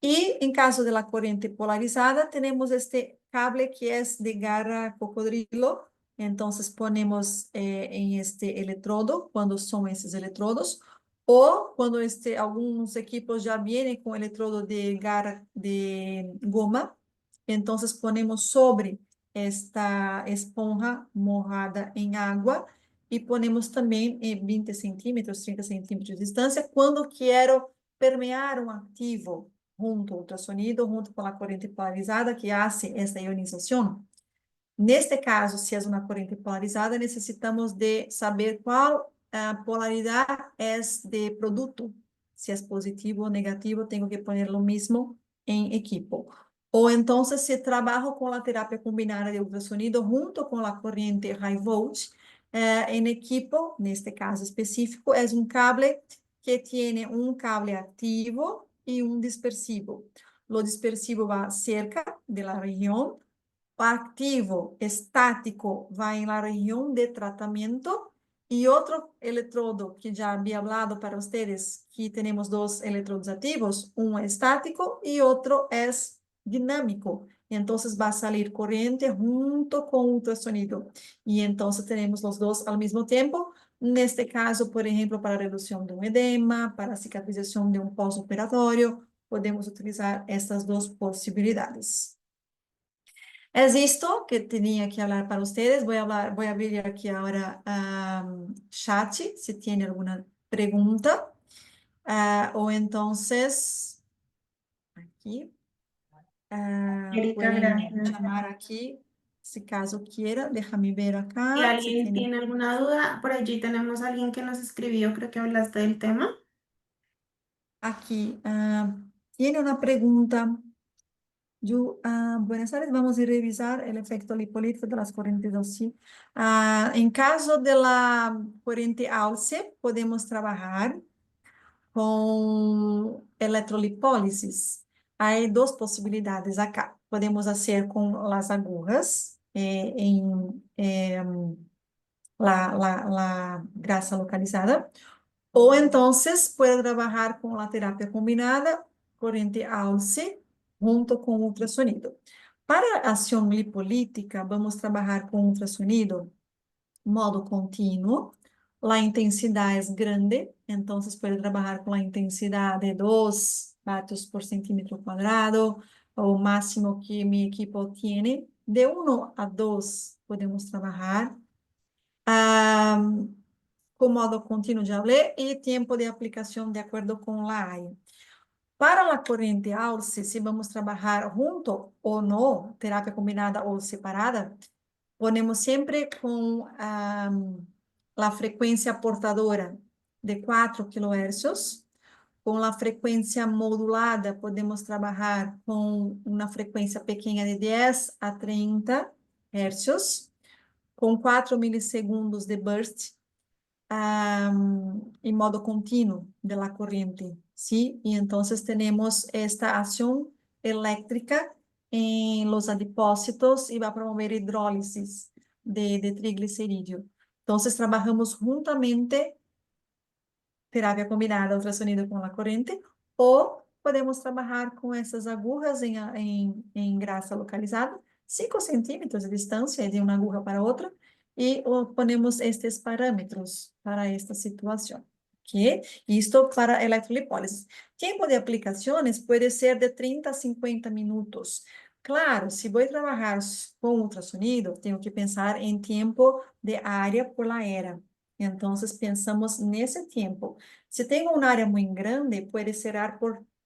B: Y en caso de la corriente polarizada, tenemos este cable que es de garra cocodrilo. Entonces ponemos en este electrodo, cuando son esos electrodos, o cuando algunos equipos ya vienen con electrodo de garra de goma, entonces ponemos sobre esta esponja mojada en agua y ponemos también 20 centímetros, 30 centímetros de distancia cuando quiero permear un activo junto al ultrasonido, junto con la corriente polarizada que hace esta ionización. Neste caso, se é uma corrente polarizada, necessitamos de saber qual a polaridade é de produto. Se é positivo ou negativo, tenho que pôr o mesmo em equipo. Ou então, se trabalho com a terapia combinada de ultrassonido junto com a corrente high volt, em equipo, neste caso específico, é um cable que tem um cable ativo e um dispersivo. O dispersivo vai cerca da região activo estático va en la región de tratamiento y otro electrodo que ya había hablado para ustedes, que tenemos dos electrodos activos, uno estático y otro es dinámico. Entonces va a salir corriente junto con ultrasonido. Y entonces tenemos los dos al mismo tiempo. En este caso, por ejemplo, para reducción de un edema, para cicatrización de un postoperatorio, podemos utilizar estas dos posibilidades. Es esto que tenía que hablar para ustedes. Voy a abrir aquí ahora chat, si tiene alguna pregunta. O entonces, aquí,
A: Erika,
B: pueden
A: gracias.
B: llamar aquí, si caso quiera. Déjame ver
A: Si
B: acá, si
A: alguien
B: tiene
A: tiene alguna duda, por allí tenemos a alguien que nos escribió, creo que hablaste del tema.
B: aquí. Tiene una pregunta. Buenas tardes, vamos a revisar el efecto lipolítico de las corrientes OSI. En caso de la corriente AUSE, podemos trabajar con electrolipólisis. Hay dos posibilidades acá. Podemos hacer con las agujas en la grasa localizada. O entonces puede trabajar con la terapia combinada, corriente AUSE, junto con ultrasonido. Para acción lipolítica, vamos trabajar con ultrasonido, modo contínuo. La intensidad es grande, entonces puede trabajar con la intensidad de 2 vatios por centímetro cuadrado, o máximo que mi equipo tiene. De 1 a 2 podemos trabajar. Com modo contínuo já falei, e tempo de aplicação de acordo com a área. Para a corrente AUSE, se vamos trabalhar junto ou não, terapia combinada ou separada, ponemos sempre com a frequência portadora de 4 kHz. Com a frequência modulada, podemos trabalhar com uma frequência pequena de 10 a 30 Hz, com 4 milissegundos de burst, en modo continuo de la corriente, ¿sí? Y entonces tenemos esta acción eléctrica en los adipócitos y va a promover hidrólisis de triglicerídeo. Entonces trabajamos juntamente terapia combinada, ultrasonido com a corrente, ou podemos trabalhar com essas agujas em grasa localizada, 5 centímetros de distância de uma aguja para outra, e ponemos estes parâmetros para esta situação. ¿Ok? Isto para electrolipólise. Tempo de aplicações pode ser de 30 a 50 minutos. Claro, se vou trabalhar com ultrassonido, tenho que pensar em tempo de área por la era. Então, pensamos nesse tempo. Se tenho uma área muito grande, pode ser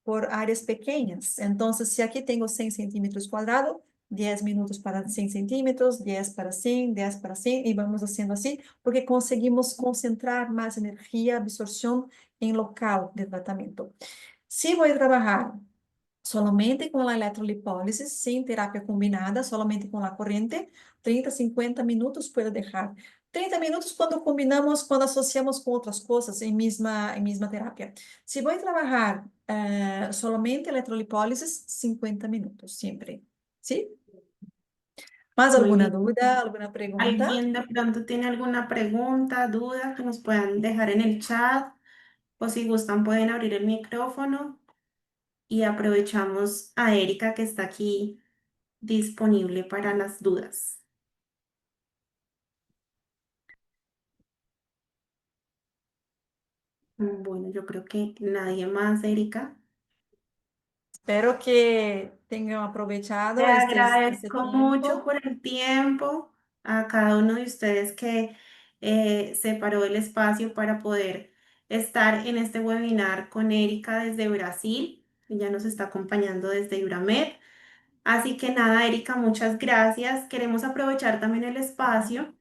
B: por áreas pequenas. Então, se aqui tenho 100 centímetros quadrados, 10 minutos para 100 centímetros, 10 para 100, 10 para 100, e vamos fazendo assim, porque conseguimos concentrar mais energia, absorção em local de tratamento. Se vou trabalhar solamente com a eletrolipólise, sem terapia combinada, solamente com a corrente, 30, 50 minutos pode deixar. 30 minutos quando combinamos, quando associamos com outras coisas em mesma terapia. Se vou trabalhar solamente eletrolipólise, 50 minutos, sempre. ¿Sí? ¿Más
A: Muy
B: alguna
A: bien.
B: duda, alguna pregunta?
A: ¿Alguien de pronto tiene alguna pregunta, duda que nos puedan dejar en el chat? O si gustan, pueden abrir el micrófono y aprovechamos a Erika que está aquí disponible para las dudas. Bueno, yo creo que nadie más, Erika.
B: Espero que tengan
A: Te
B: aprovechado este
A: agradezco mucho
B: tiempo.
A: por el tiempo a cada uno de ustedes que separó el espacio para poder estar en este webinar con Erika desde Brasil. Ella nos está acompañando desde Euramed. Así que nada, Erika, muchas gracias. Queremos aprovechar también el espacio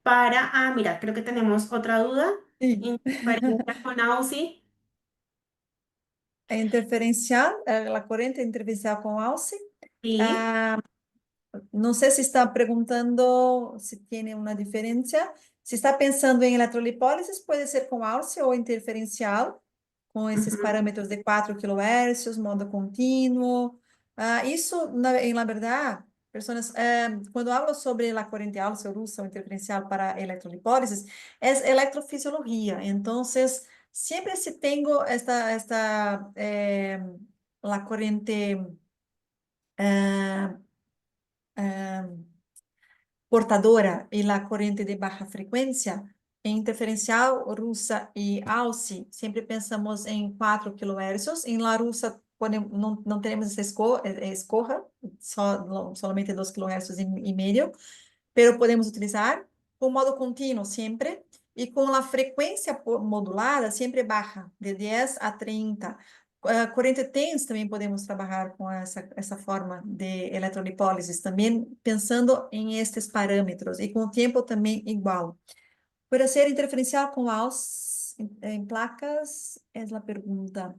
A: para, mira, creo que tenemos otra duda.
B: Sí.
A: Interferencia con AUSI.
B: Interferencial, la corriente interferencial con AUSI.
A: Sí.
B: Ah, no sé si está preguntando si tiene una diferencia. Si está pensando en electrolipólisis, puede ser con AUSI o interferencial, con esses
A: Ujú.
B: parâmetros de 4 kHz, modo contínuo. Isso, en la verdad, personas, cuando hablo sobre la corriente AUSI o rusa o interferencial para electrolipólisis, es electrofisiología. Entonces, siempre si tengo la corriente ah, ah, portadora y la corriente de baja frecuencia, en interferencial rusa y AUSI, siempre pensamos en 4 kHz. En la rusa no tenemos esa escoja, solamente 2 kHz y medio, pero podemos utilizar con modo contínuo siempre y con la frecuencia modulada siempre baja, de 10 a 30. Corriente TENS também podemos trabalhar com essa forma de eletrolipólise, também pensando em estes parâmetros, e com o tempo também igual. Pode ser interferencial com AUS em placas? É a pergunta.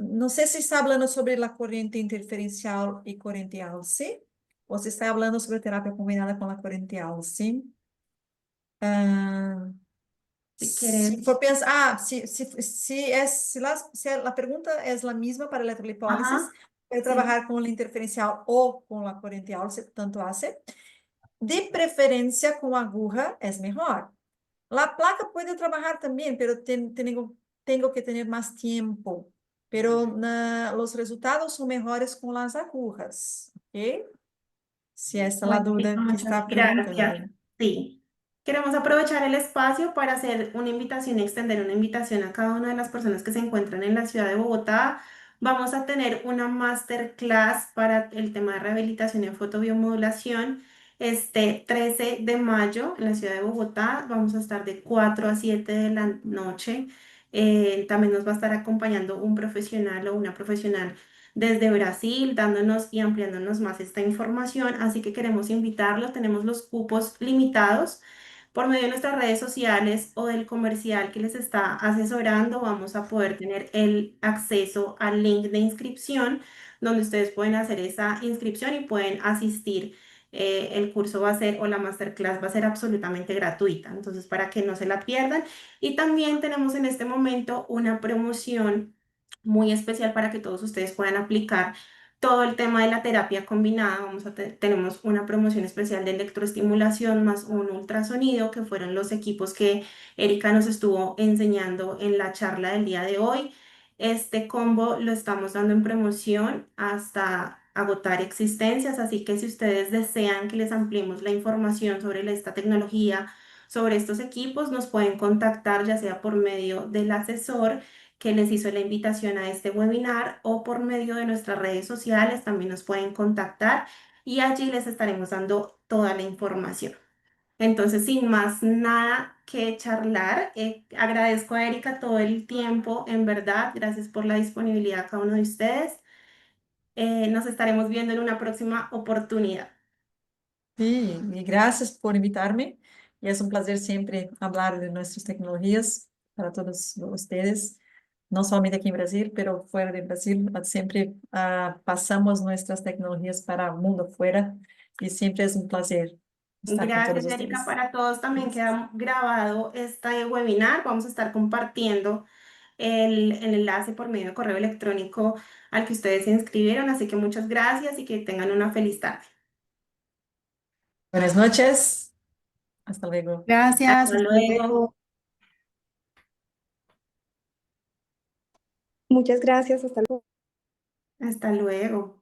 B: Não sei se está falando sobre a corrente interferencial e corrente AUC, ou se está falando sobre terapia combinada com a corrente AUC. Ah,
A: Si
B: Si
A: quieres.
B: for pensar, si la pregunta es la misma para la electrolipólisis,
A: Ajá.
B: puede
A: Sí.
B: trabajar con la interferencial o con la corriente áurea, tanto hace. De preferencia con aguja es mejor. La placa puede trabajar también, pero tengo que tener más tiempo. Pero los resultados son mejores con las agujas, ¿ok? Si esa es la
A: Buenísimo,
B: duda que
A: muchas
B: está
A: gracias.
B: preguntando.
A: Sí, queremos aprovechar el espacio para hacer una invitación y extender una invitación a cada una de las personas que se encuentran en la ciudad de Bogotá. Vamos a tener una masterclass para el tema de rehabilitación en fotobiomodulación este 13 de mayo en la ciudad de Bogotá. Vamos a estar de 4 a 7 de la noche. También nos va a estar acompañando un profesional o una profesional desde Brasil, dándonos y ampliándonos más esta información. Así que queremos invitarlos, tenemos los cupos limitados. Por medio de nuestras redes sociales o del comercial que les está asesorando, vamos a poder tener el acceso al link de inscripción, donde ustedes pueden hacer esa inscripción y pueden asistir. El curso va a ser o la masterclass va a ser absolutamente gratuita, entonces para que no se la pierdan. Y también tenemos en este momento una promoción muy especial para que todos ustedes puedan aplicar todo el tema de la terapia combinada. Tenemos una promoción especial de electroestimulación más un ultrasonido, que fueron los equipos que Erika nos estuvo enseñando en la charla del día de hoy. Este combo lo estamos dando en promoción hasta agotar existencias, así que si ustedes desean que les ampliemos la información sobre esta tecnología, sobre estos equipos, nos pueden contactar ya sea por medio del asesor que les hizo la invitación a este webinar o por medio de nuestras redes sociales también nos pueden contactar y allí les estaremos dando toda la información. Entonces, sin más nada que charlar, agradezco a Erika todo el tiempo, en verdad, gracias por la disponibilidad a cada uno de ustedes. Nos estaremos viendo en una próxima oportunidad.
B: Sí, y gracias por invitarme. Y es un placer siempre hablar de nuestras tecnologías para todos ustedes, no solamente aquí en Brasil, pero fuera de Brasil. Siempre pasamos nuestras tecnologías para el mundo fuera y siempre es un placer estar con todos
A: Gracias, Erika.
B: ustedes.
A: Para todos también
B: Gracias.
A: queda grabado este webinar. Vamos a estar compartiendo el enlace por medio de correo electrónico al que ustedes se inscribieron. Así que muchas gracias y que tengan una feliz tarde.
B: Buenas noches. Hasta luego.
C: Gracias,
A: Hasta
C: hasta
A: luego.
C: luego. Muchas gracias, hasta luego.
A: Hasta luego.